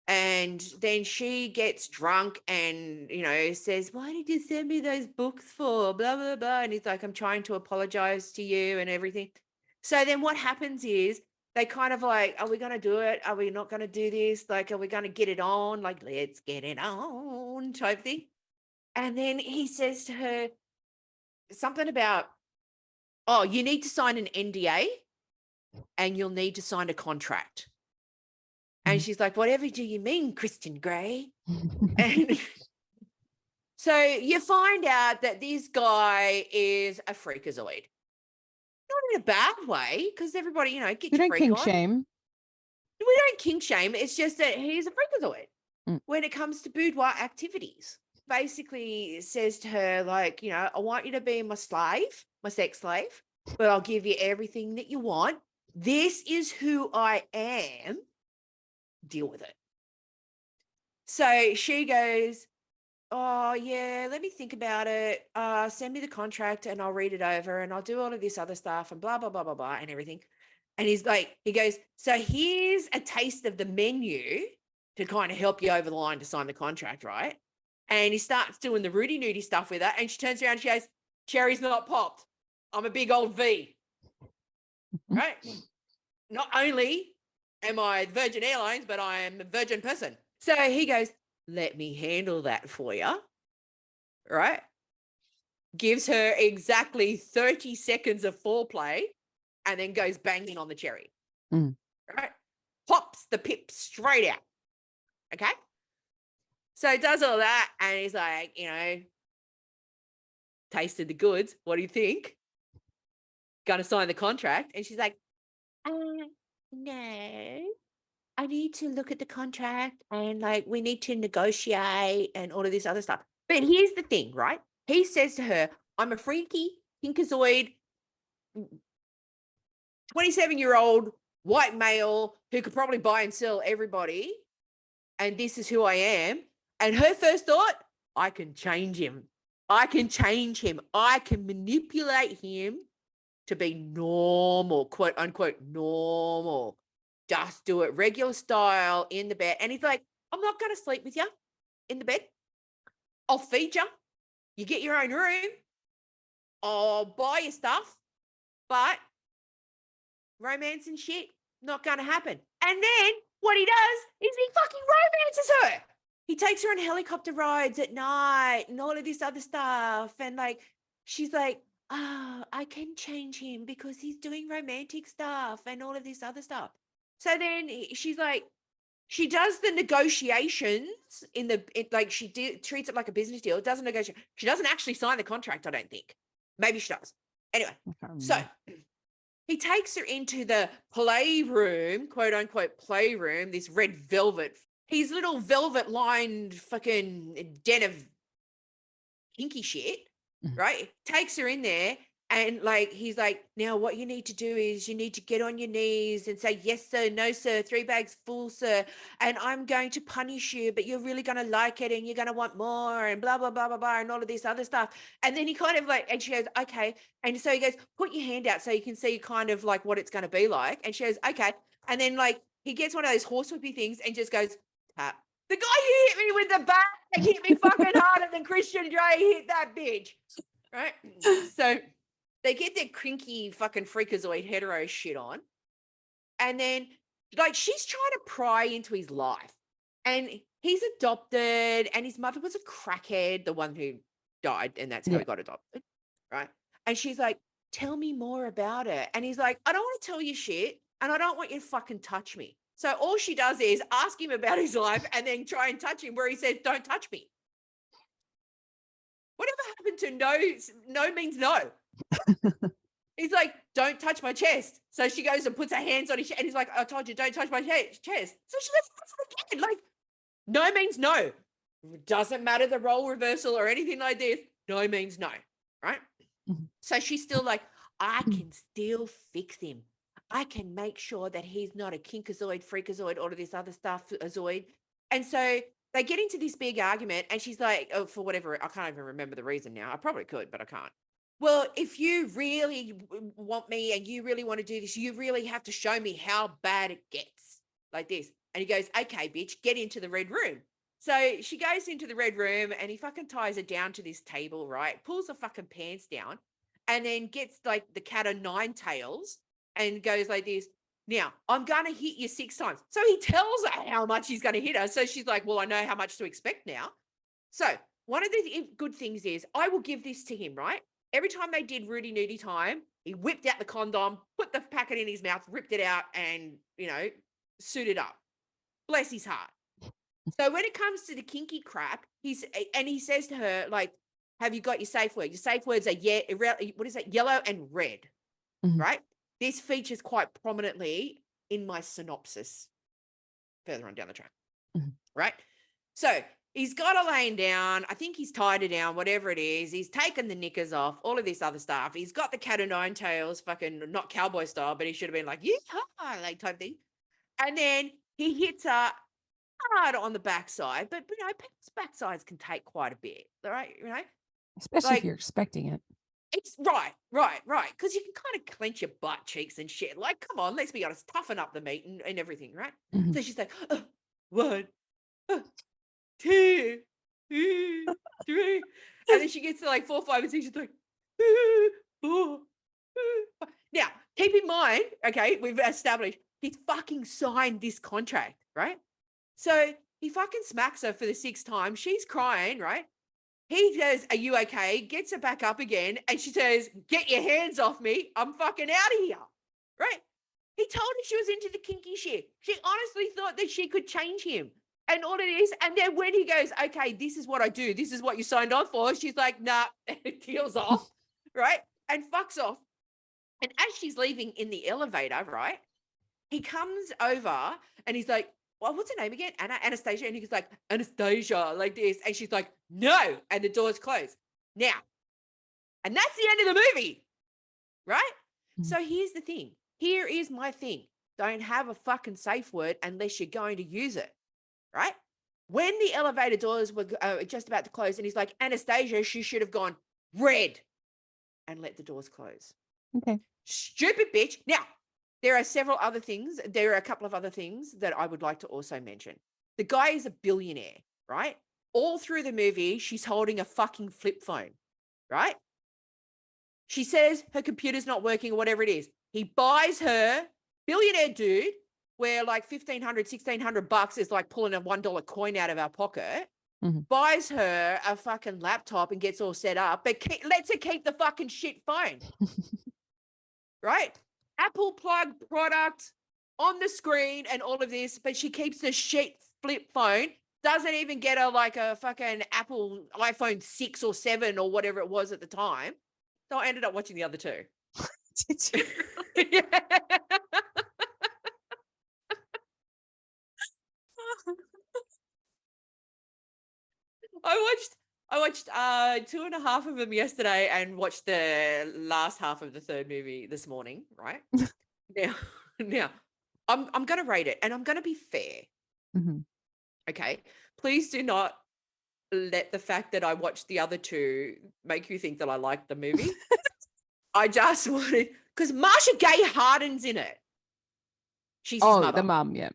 And then she gets drunk and, says, why did you send me those books for? Blah, blah, blah. And he's like, I'm trying to apologize to you and everything. So then what happens is they kind of like, are we going to do it? Are we not going to do this? Like, are we going to get it on? Like, let's get it on type thing. And then he says to her something about, oh, you need to sign an NDA and you'll need to sign a contract. And she's like, whatever do you mean, Kristen Gray? And so you find out that this guy is a freakazoid. Not in a bad way, because everybody, get We your don't freak kink on. shame. We don't kink shame. It's just that he's a freakazoid when it comes to boudoir activities. Basically says to her, like, I want you to be my slave, my sex slave, but I'll give you everything that you want. This is who I am. Deal with it. So she goes, oh, yeah, let me think about it. Send me the contract and I'll read it over and I'll do all of this other stuff and blah, blah, blah, blah, blah, and everything. And he goes, so here's a taste of the menu to kind of help you over the line to sign the contract, right? And he starts doing the Rudy Nudie stuff with her and she turns around and she goes, cherry's not popped. I'm a big old V, right? Not only am I Virgin Airlines, but I am a virgin person. So he goes, let me handle that for you, right? Gives her exactly 30 seconds of foreplay and then goes banging on the cherry, right? Pops the pip straight out, okay? So does all that and he's like, tasted the goods. What do you think? Gonna sign the contract? And she's like, no. I need to look at the contract and we need to negotiate and all of this other stuff. But here's the thing, right? He says to her, I'm a freaky, kinkazoid, 27-year-old white male who could probably buy and sell everybody. And this is who I am. And her first thought, I can change him. I can change him. I can manipulate him to be normal, quote unquote, normal. Just do it regular style in the bed. And he's like, I'm not going to sleep with you in the bed. I'll feed you. You get your own room. I'll buy you stuff. But romance and shit, not going to happen. And then what he does is he fucking romances her. He takes her on helicopter rides at night and all of this other stuff. And like, she's like, I can change him because he's doing romantic stuff and all of this other stuff. So then she's like, she does the negotiations treats it like a business deal. It doesn't negotiate. She doesn't actually sign the contract, I don't think. Maybe she does. Anyway, so he takes her into the playroom, quote unquote playroom, this red velvet, his little velvet lined fucking den of kinky shit, right? Takes her in there. And like, he's like, now what you need to do is you need to get on your knees and say, yes, sir, no, sir, 3 bags full, sir. And I'm going to punish you, but you're really going to like it and you're going to want more and blah, blah, blah, blah, blah, and all of this other stuff. And then he kind of like, and she goes, okay. And so he goes, put your hand out so you can see kind of like what it's going to be like. And she goes, okay. And then like, he gets one of those horsewhippy things and just goes, tap. The guy who hit me with the bat hit me fucking harder than Christian Grey hit that bitch. Right? So they get their crinky fucking freakazoid hetero shit on. And then, like, she's trying to pry into his life. And he's adopted, and his mother was a crackhead, the one who died, and that's how he got adopted, right? And she's like, tell me more about it. And he's like, I don't want to tell you shit, and I don't want you to fucking touch me. So all she does is ask him about his life and then try and touch him where he says, don't touch me. Whatever happened to no means no? He's like, don't touch my chest. So she goes and puts her hands on his chest. And he's like, I told you, don't touch my chest. So she goes, again. Like, no means no. Doesn't matter the role reversal or anything like this. No means no. Right? So she's still like, I can still fix him. I can make sure that he's not a kinkazoid, freakazoid, all of this other stuff, azoid. And so they get into this big argument. And she's like, oh, for whatever, I can't even remember the reason now. I probably could, but I can't. Well, if you really want me and you really want to do this, you really have to show me how bad it gets, like this. And he goes, okay, bitch, get into the red room. So she goes into the red room and he fucking ties her down to this table, right? Pulls her fucking pants down and then gets like the cat o' nine tails and goes like this. Now, I'm going to hit you 6 times. So he tells her how much he's going to hit her. So she's like, well, I know how much to expect now. So one of the good things is I will give this to him, right? Every time they did Rudy Nudie time, he whipped out the condom, put the packet in his mouth, ripped it out, and, suited up. Bless his heart. So when it comes to the kinky crap, he says to her, like, have you got your safe word? Your safe words are, yellow and red, right? This features quite prominently in my synopsis further on down the track, right? So he's got her laying down. I think he's tied her down, whatever it is. He's taken the knickers off, all of this other stuff. He's got the cat o' nine tails, fucking not cowboy style, but he should have been like, yeah, like type thing. And then he hits her hard on the backside, but people's backsides can take quite a bit, right? Especially if you're expecting it. It's right. Because you can kind of clench your butt cheeks and shit. Like, come on, let's be honest, toughen up the meat and everything, right? So she's like, 1, 2, 3. And then she gets to like 4, 5, and 6. She's like, 4. Now, keep in mind, okay, we've established he's fucking signed this contract, right? So he fucking smacks her for the 6th time. She's crying, right? He says, are you okay? Gets her back up again. And she says, get your hands off me. I'm fucking out of here, right? He told her she was into the kinky shit. She honestly thought that she could change him. And all it is, and then when he goes, okay, this is what I do. This is what you signed on for. She's like, nah, peels off, right? And fucks off. And as she's leaving in the elevator, right, he comes over and he's like, well, what's her name again? Anastasia. And he's like, Anastasia, like this. And she's like, no. And the door's closed. Now, and that's the end of the movie, right? So here's the thing. Here is my thing. Don't have a fucking safe word unless you're going to use it. Right? When the elevator doors were just about to close and he's like, Anastasia, she should have gone red and let the doors close. Okay. Stupid bitch. Now, there are several other things. There are a couple of other things that I would like to also mention. The guy is a billionaire, right? All through the movie, she's holding a fucking flip phone, right? She says her computer's not working or whatever it is. He buys her, billionaire dude, where like $1,500 is like pulling a $1 coin out of our pocket, Mhm. buys her a fucking laptop and gets all set up, but lets her keep the fucking shit phone, right? Apple plug product on the screen and all of this, but she keeps the shit flip phone, doesn't even get her like a fucking Apple iPhone 6 or 7 or whatever it was at the time. So I ended up watching the other two. Did you? Yeah. I watched 2.5 of them yesterday and watched the last half of the third movie this morning, right? Now I'm gonna rate it and I'm gonna be fair. Mhm. Okay. Please do not let the fact that I watched the other two make you think that I liked the movie. I just wanted, because Marsha Gay Harden's in it. She's his Oh, mother, the mum, yeah.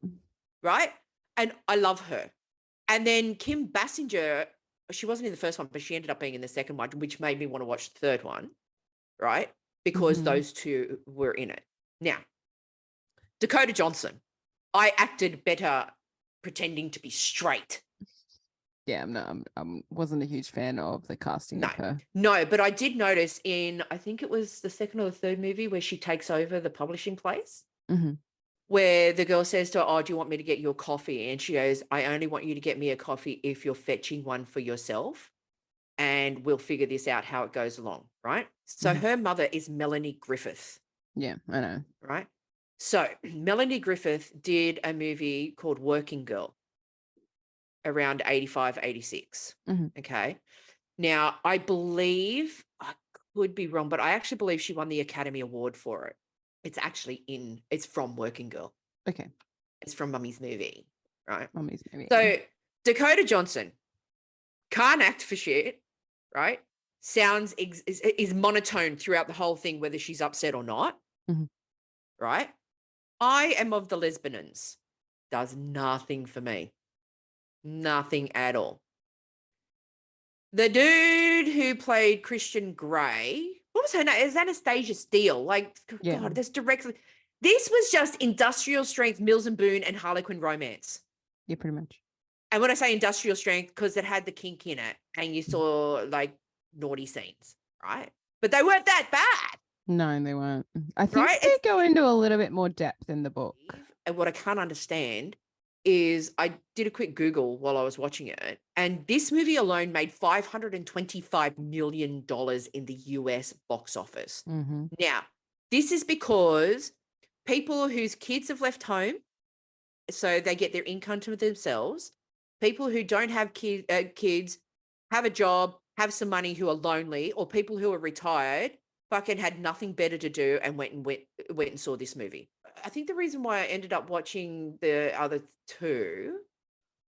right? And I love her. And then Kim Basinger, she wasn't in the first one, but she ended up being in the second one, which made me want to watch the third one, right? Because Mhm. those two were in it. Now, Dakota Johnson, I acted better pretending to be straight. Yeah, no, wasn't a huge fan of the casting of her. No, but I did notice in, I think it was the second or the third movie where she takes over the publishing place, Mhm. where the girl says to her, oh, do you want me to get you a coffee? And she goes, I only want you to get me a coffee if you're fetching one for yourself, and we'll figure this out how it goes along, right? So Mhm. her mother is Melanie Griffith, Yeah, I know. right? So Melanie Griffith did a movie called Working Girl around 85, 86. Mhm. Okay. Now, I believe, I could be wrong, but I actually believe she won the Academy Award for it. It's from Working Girl. Okay, It's from Mummy's movie, right? mummy's maybe. So Dakota Johnson can't act for shit, right? Sounds is monotone throughout the whole thing, whether she's upset or not, Mhm. right? I am of the lesbians. Does nothing for me. Nothing at all. The dude who played Christian Grey, what was her name? It's Anastasia Steele. Like, Yeah. God, this was just industrial strength Mills and Boone and Harlequin romance. Yeah, pretty much. And when I say industrial strength, because it had the kink in it and you Mm. saw like naughty scenes, right? But they weren't that bad. No, they weren't. I think Right? they go into a little bit more depth in the book. And what I can't understand is I did a quick Google while I was watching it, and this movie alone made $525 million in the US box office. Mm-hmm. Now, this is because people whose kids have left home, so they get their income to themselves, people who don't have kids, have a job, have some money, who are lonely, or people who are retired, fucking had nothing better to do and went and saw this movie. I think the reason why I ended up watching the other two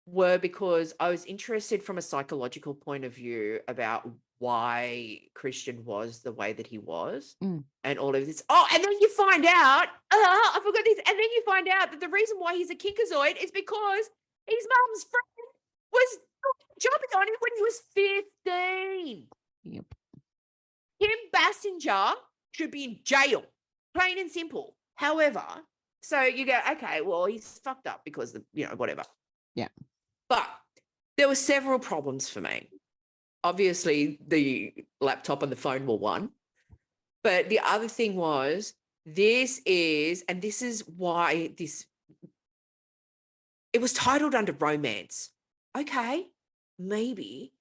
were because I was interested from a psychological point of view about why Christian was the way that he was and all of this. Oh, and then you find out, I forgot this, and then you find out that the reason why he's a kinkazoid is because his mum's friend was jumping on him when he was 15. Yep. Kim Basinger should be in jail, plain and simple. However, so you go, okay, well, he's fucked up because whatever. Yeah. But there were several problems for me. Obviously, the laptop and the phone were one. But the other thing was, this is why it was titled under romance. Okay, maybe.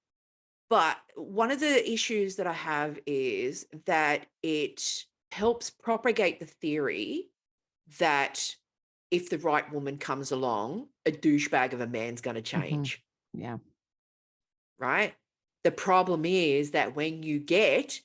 But one of the issues that I have is that it helps propagate the theory that if the right woman comes along, a douchebag of a man's going to change. Mm-hmm. Yeah. Right? The problem is that when you get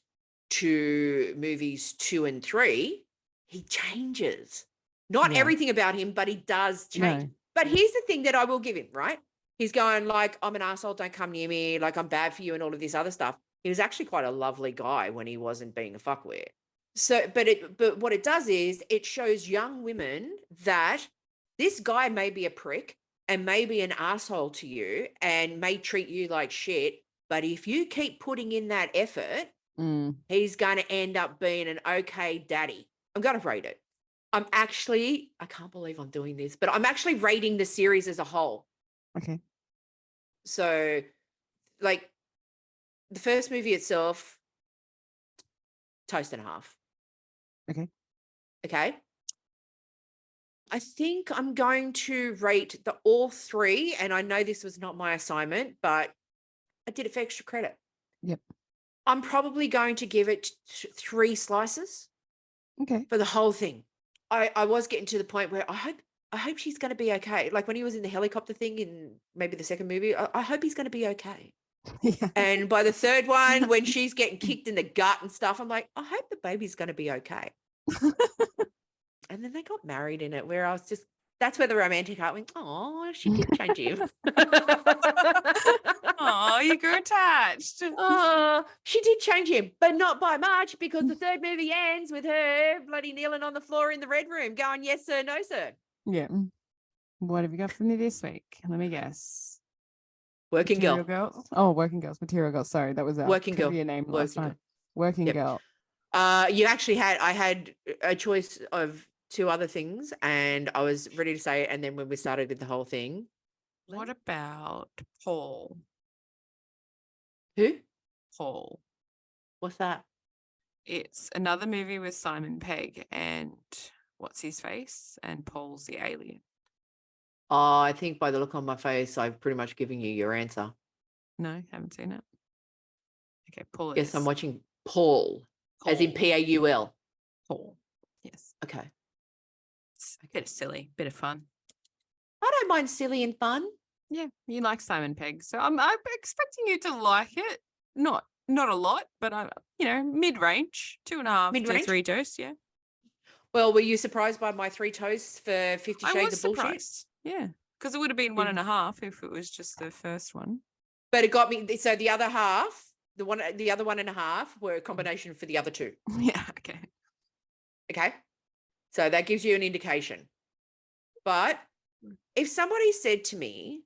to movies 2 and 3, he changes. Not everything about him, but he does change. No. But here's the thing that I will give him, right? He's going like, I'm an asshole, don't come near me, like I'm bad for you and all of this other stuff. He was actually quite a lovely guy when he wasn't being a fuckwit. So, but what it does is it shows young women that this guy may be a prick and may be an asshole to you and may treat you like shit, but if you keep putting in that effort, he's going to end up being an okay daddy. I'm going to rate it. I can't believe I'm doing this, but I'm actually rating the series as a whole. Okay. So, like, the first movie itself, toast and a half. Okay. Okay. I think I'm going to rate all three, and I know this was not my assignment, but I did it for extra credit. Yep. I'm probably going to give it 3 slices Okay. for the whole thing. I was getting to the point where I hope she's going to be okay. Like when he was in the helicopter thing in maybe the second movie, I hope he's going to be okay. Yeah. And by the third one, when she's getting kicked in the gut and stuff, I'm like, I hope the baby's going to be okay. And then they got married in it, where I was that's where the romantic heart went, oh, she did change him. Oh, you grew attached. Oh, she did change him, but not by much, because the third movie ends with her bloody kneeling on the floor in the red room going, yes, sir, no, sir. Yeah. What have you got for me this week? Let me guess. Working Material girl. Girls. Oh, Working Girls. Material Girls. Sorry, that was our Working girl. trivia name last Working night. girl. Working Yep. Girl. I had a choice of 2 other things, and I was ready to say it, and then when we started with the whole thing. What about Paul? Who? Paul. What's that? It's another movie with Simon Pegg and what's his face, and Paul's the alien. Oh, I think by the look on my face, I've pretty much given you your answer. No, haven't seen it. Okay, Paul. Yes, I'm watching Paul, as in Paul. Paul. Yes. Okay. It's a bit of silly, bit of fun. I don't mind silly and fun. Yeah, you like Simon Pegg, so I'm expecting you to like it. Not a lot, but I'm mid-range, 2.5 to Mid-range? 3 dose. Yeah. Well, were you surprised by my 3 toasts for 50 I Shades was of Bullshit? surprised. Yeah, because it would have been 1.5 if it was just the first one. But it got me. So the other half, the other 1.5 were a combination for the other 2. Yeah. Okay. Okay. So that gives you an indication. But if somebody said to me,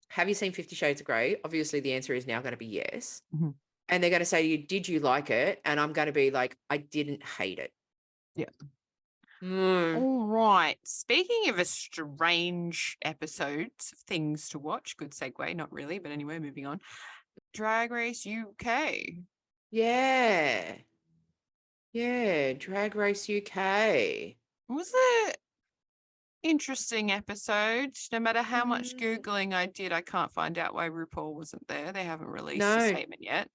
have you seen 50 Shades of Grey? Obviously, the answer is now going to be yes. Mm-hmm. And they're going to say to you, did you like it? And I'm going to be like, I didn't hate it. Yeah. All right. Speaking of a strange episodes of things to watch, good segue, not really, but anyway, moving on. Drag Race UK. Yeah. Yeah. Drag Race UK. Was it interesting episode? No matter how much Mm. Googling I did, I can't find out why RuPaul wasn't there. They haven't released a No. statement yet.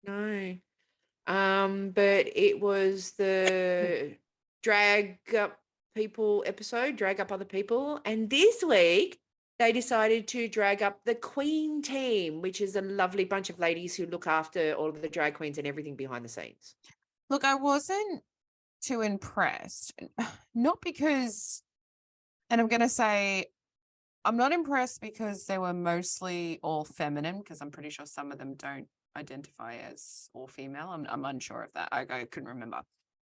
No. But it was the drag up people episode, drag up other people. And this week they decided to drag up the Queen team, which is a lovely bunch of ladies who look after all of the drag queens and everything behind the scenes. Look, I wasn't too impressed. Not because, and I'm going to say, I'm not impressed because they were mostly all feminine, because I'm pretty sure some of them don't identify as all female. I'm unsure of that. I couldn't remember.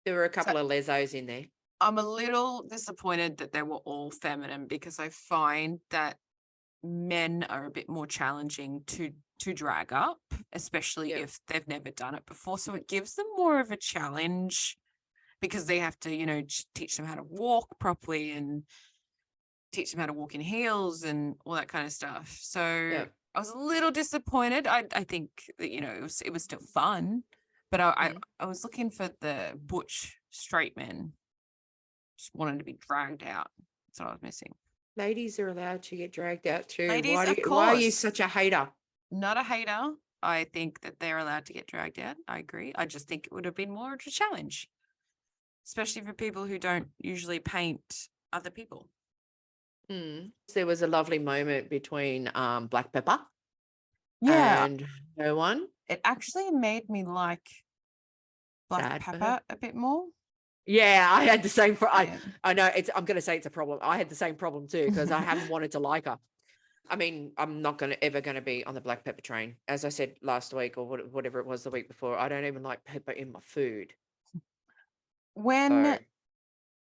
There were a couple of lesos in there. I'm a little disappointed that they were all feminine, because I find that men are a bit more challenging to drag up, especially if they've never done it before. So it gives them more of a challenge, because they have to, teach them how to walk properly and teach them how to walk in heels and all that kind of stuff. So I was a little disappointed. I think that, it was still fun, but I was looking for the butch straight men. Just wanted to be dragged out. That's what I was missing. Ladies are allowed to get dragged out too. Ladies, why are you such a hater? Not a hater. I think that they're allowed to get dragged out. I agree. I just think it would have been more of a challenge, especially for people who don't usually paint other people. There was a lovely moment between Black Pepper and no one. It actually made me like Black Pepper a bit more. Yeah, I had the same. I know I'm going to say it's a problem. I had the same problem too, because I haven't wanted to like her. I mean, I'm not ever going to be on the Black Pepper train. As I said last week or whatever it was the week before, I don't even like pepper in my food. When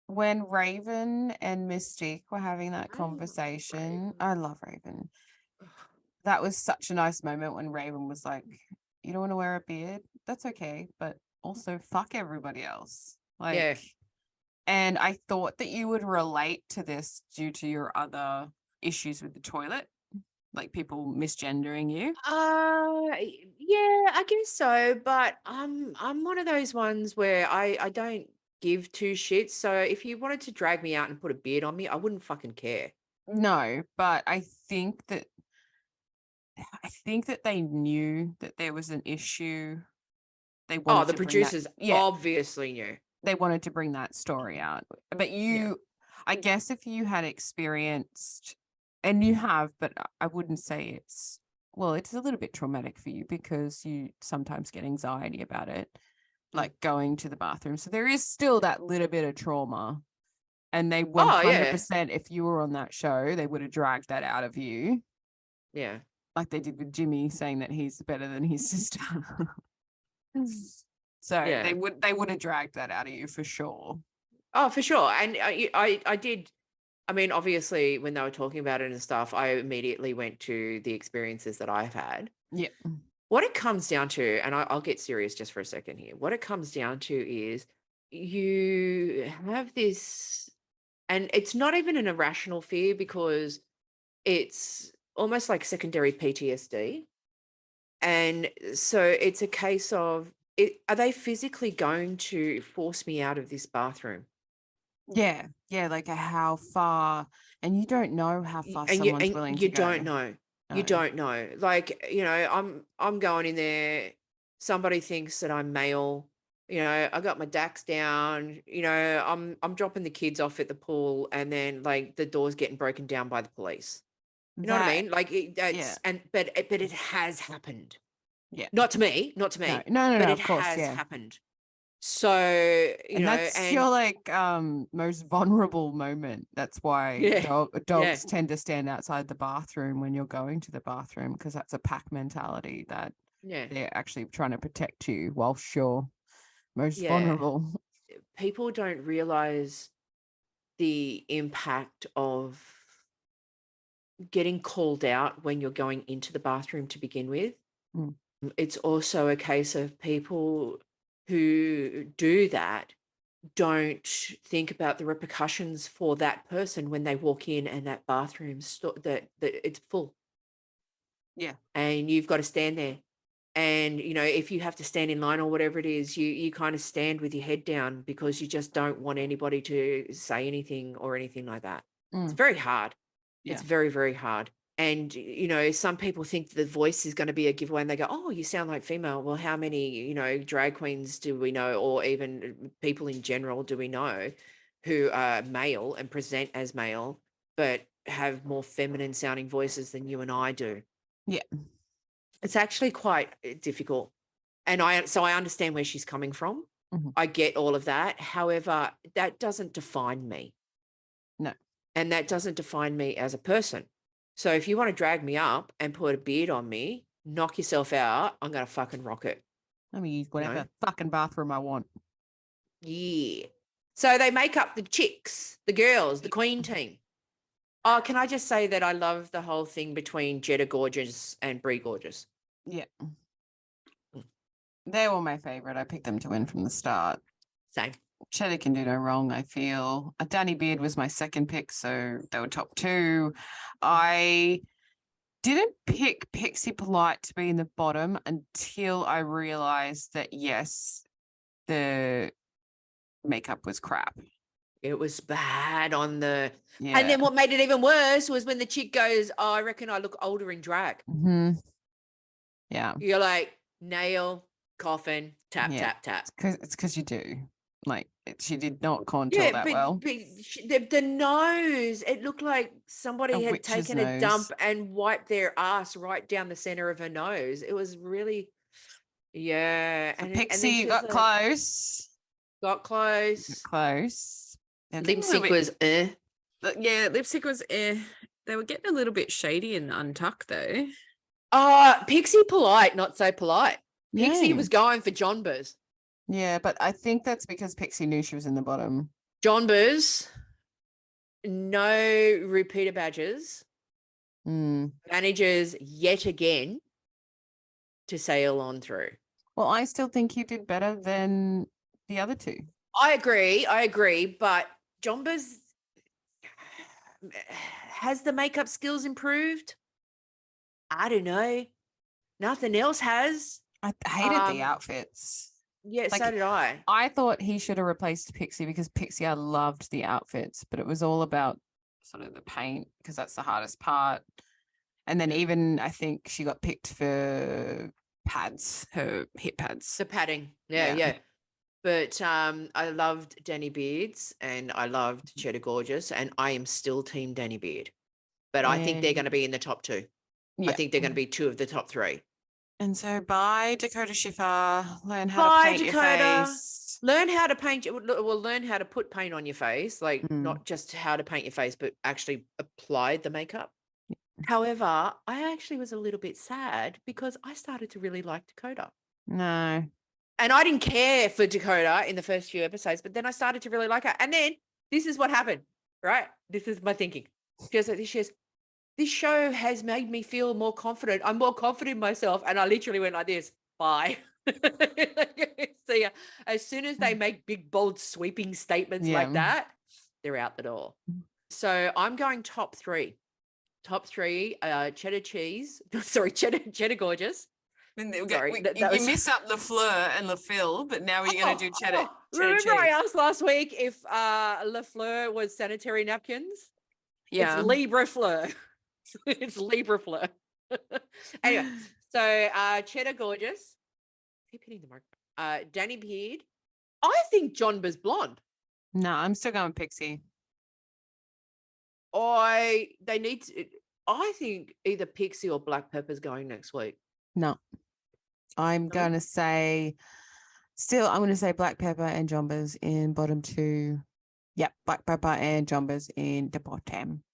Raven and Mystique were having that conversation, I love Raven. That was such a nice moment when Raven was like, you don't want to wear a beard? That's okay, but also fuck everybody else. Like, And I thought that you would relate to this due to your other issues with the toilet, like people misgendering you. Yeah, I guess so. But I'm one of those ones where I don't give two shits. So if you wanted to drag me out and put a beard on me, I wouldn't fucking care. No, but I think that they knew that there was an issue. They wanted Oh, the to bring that- producers yeah, obviously knew. they wanted to bring that story out. But you, I guess if you had experienced, and you have, but I wouldn't say it's a little bit traumatic for you because you sometimes get anxiety about it, like going to the bathroom. So there is still that little bit of trauma. And they 100%, if you were on that show, they would have dragged that out of you. Yeah. Like they did with Jimmy, saying that he's better than his sister. So they would have dragged that out of you for sure. Oh, for sure. And I did. I mean, obviously, when they were talking about it and stuff, I immediately went to the experiences that I've had. Yeah. What it comes down to, and I'll get serious just for a second here. What it comes down to is you have this, and it's not even an irrational fear because it's almost like secondary PTSD. And so it's a case of, are they physically going to force me out of this bathroom? Yeah. Yeah. Like how far, and you don't know how far And someone's willing to go. don't know. You don't know. Like, I'm going in there. Somebody thinks that I'm male. I got my dax down. I'm dropping the kids off at the pool, and then like the door's getting broken down by the police. You know what I mean? Like but it has happened. Yeah. Not to me. No, but it of course, has yeah. happened. So, that's your like most vulnerable moment. That's why dogs tend to stand outside the bathroom when you're going to the bathroom, because that's a pack mentality that they're actually trying to protect you whilst you're most vulnerable. People don't realize the impact of getting called out when you're going into the bathroom to begin with. It's also a case of people who do that don't think about the repercussions for that person when they walk in and that bathroom that it's full. Yeah. And you've got to stand there. And, if you have to stand in line or whatever it is, you kind of stand with your head down because you just don't want anybody to say anything or anything like that. It's very hard. It's very, very hard. And, some people think the voice is going to be a giveaway and they go, oh, you sound like female. Well, how many, drag queens do we know, or even people in general do we know who are male and present as male, but have more feminine sounding voices than you and I do? Yeah. It's actually quite difficult. And so I understand where she's coming from. I get all of that. However, that doesn't define me. No. And that doesn't define me as a person. So if you want to drag me up and put a beard on me, knock yourself out. I'm going to fucking rock it. Let me use whatever fucking bathroom I want. Yeah. So they make up the chicks, the girls, the queen team. Oh, can I just say that I love the whole thing between Jetta Gorgeous and Brie Gorgeous? Yeah. They were my favorite. I picked them to win from the start. Same. Cheddar can do no wrong, I feel. Danny Beard was my second pick, so they were top two. I didn't pick Pixie Polite to be in the bottom until I realized that, yes, the makeup was crap. It was bad on the... Yeah. And then what made it even worse was when the chick goes, oh, I reckon I look older in drag. Yeah. You're like, nail, coffin, tap, tap, tap. It's because you do. Like, she did not contour that well. But the nose, it looked like somebody had taken a dump and wiped their ass right down the center of her nose. It was really, So Pixie got close. Got close. Lip sync was lip sync was They were getting a little bit shady and untucked though. Pixie Polite, not so polite. Pixie was going for John Buzz. Yeah, but I think that's because Pixie knew she was in the bottom. John Buzz, no repeater badges. Managers yet again to sail on through. Well, I still think he did better than the other two. I agree, but Jomba's has the makeup skills improved? I don't know. Nothing else has. I hated the outfits. Yeah, Like, so did I. I thought he should have replaced Pixie because Pixie, I loved the outfits, but it was all about sort of the paint because that's the hardest part. And then even I think she got picked for pads, her hip pads. The padding. Yeah. But I loved Danny Beards and I loved Cheddar Gorgeous, and I am still team Danny Beard. But I think they're going to be in the top 2. Yeah. I think they're going to be 2 of the top 3. And so buy Dakota Schiffer, learn how to paint your face. Learn how to paint. Well, learn how to put paint on your face, like not just how to paint your face, but actually apply the makeup. However, I actually was a little bit sad because I started to really like Dakota. No. And I didn't care for Dakota in the first few episodes, but then I started to really like her. And then this is what happened, right? This is my thinking. She goes like this, this show has made me feel more confident. I'm more confident in myself. And I literally went like this, bye. See ya. As soon as they make big, bold, sweeping statements like that, they're out the door. So I'm going top 3. Top 3, cheddar cheese. Sorry, cheddar gorgeous. Sorry, you miss up LaFleur and LaFille, but now we're going to do cheddar remember cheese. I asked last week if LaFleur was sanitary napkins? Yeah. It's Libra Fleur. It's Libra Fleur. Anyway, so cheddar gorgeous. Keep hitting the mark. Danny Beard. I think John was blonde. No, I'm still going Pixie. I think either Pixie or Black Pepper's going next week. No. I'm going to say Black Pepper and Jombas in bottom 2. Yep, Black Pepper and Jombas in the bottom.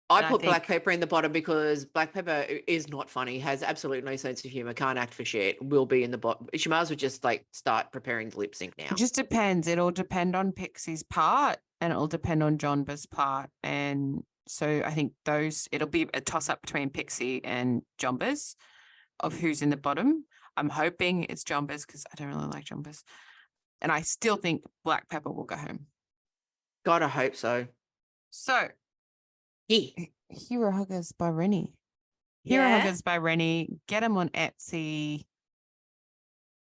I put Black Pepper in the bottom because Black Pepper is not funny, has absolutely no sense of humor, can't act for shit, will be in the bottom. She might as well just like start preparing the lip sync now. It just depends. It'll depend on Pixie's part and it'll depend on Jonba's part. And so I think it'll be a toss up between Pixie and Jonba's of who's in the bottom. I'm hoping it's Jonba's because I don't really like Jonba's. And I still think Black Pepper will go home. Gotta hope so. So, Hero Huggers by Rennie. Yeah. Hero Huggers by Rennie. Get them on Etsy.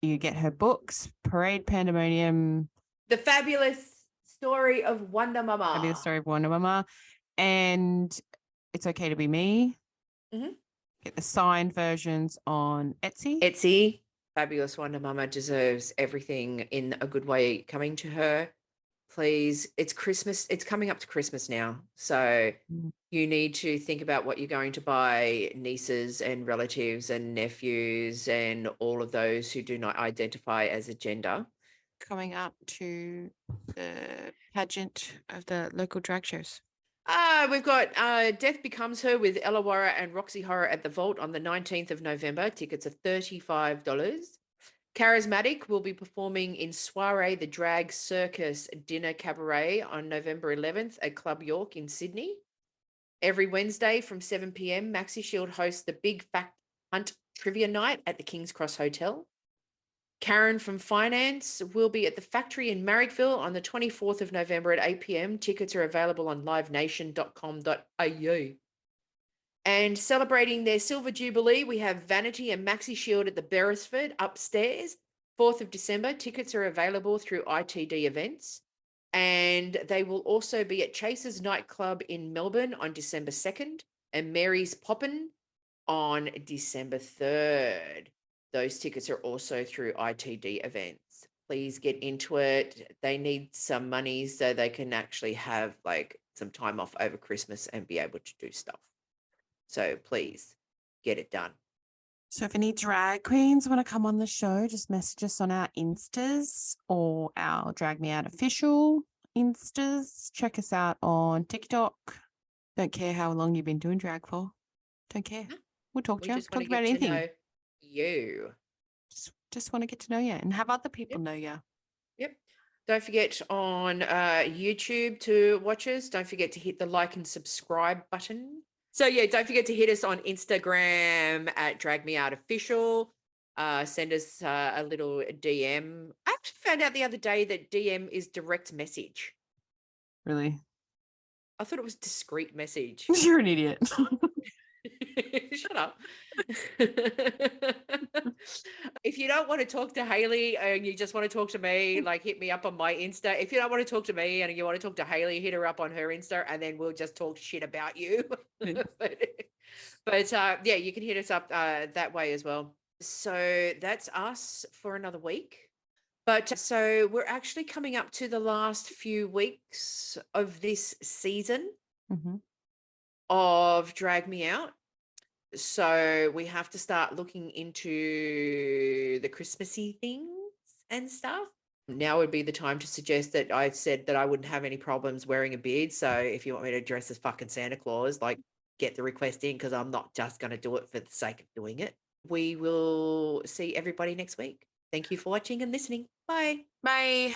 You get her books, Parade Pandemonium. The Fabulous Story of Wonder Mama. Fabulous Story of Wonder Mama. And It's Okay to Be Me. Mm-hmm. Get the signed versions on Etsy. Etsy. Fabulous Wonder Mama deserves everything in a good way coming to her. Please, it's Christmas. It's coming up to Christmas now. So you need to think about what you're going to buy nieces and relatives and nephews and all of those who do not identify as a gender. Coming up to the pageant of the local drag shows. We've got Death Becomes Her with Ella Warra and Roxy Horror at the Vault on the 19th of November. Tickets are $35. Charismatic will be performing in Soiree the Drag Circus Dinner Cabaret on November 11th at Club York in Sydney. Every Wednesday from 7 p.m, Maxi Shield hosts the Big Fact Hunt Trivia Night at the King's Cross Hotel. Karen from Finance will be at the Factory in Marrickville on the 24th of November at 8 p.m. Tickets are available on livenation.com.au. And celebrating their Silver Jubilee, we have Vanity and Maxi Shield at the Beresford upstairs, 4th of December. Tickets are available through ITD Events. And they will also be at Chaser's Nightclub in Melbourne on December 2nd and Mary's Poppin' on December 3rd. Those tickets are also through ITD Events. Please get into it. They need some money so they can actually have like some time off over Christmas and be able to do stuff. So please get it done. So if any drag queens want to come on the show, just message us on our Instas or our DragMeOutOfficial Instas. Check us out on TikTok. Don't care how long you've been doing drag for. Don't care. We'll talk to you. Talk about anything. You. Just want to get to know you and have other people know you. Yep. Don't forget on YouTube to watch us. Don't forget to hit the like and subscribe button. So yeah, don't forget to hit us on Instagram at DragMeOutOfficial. Send us a little DM. found out the other day that DM is direct message. Really? I thought it was discreet message. You're an idiot. Shut up. If you don't want to talk to Hailey and you just want to talk to me, like hit me up on my Insta. If you don't want to talk to me and you want to talk to Hailey, hit her up on her Insta and then we'll just talk shit about you. but yeah, you can hit us up that way as well. So that's us for another week. But so we're actually coming up to the last few weeks of this season of Drag Me Out. So we have to start looking into the Christmassy things and stuff. Now would be the time to suggest that I said that I wouldn't have any problems wearing a beard. So if you want me to dress as fucking Santa Claus, like get the request in because I'm not just going to do it for the sake of doing it. We will see everybody next week. Thank you for watching and listening. Bye. Bye.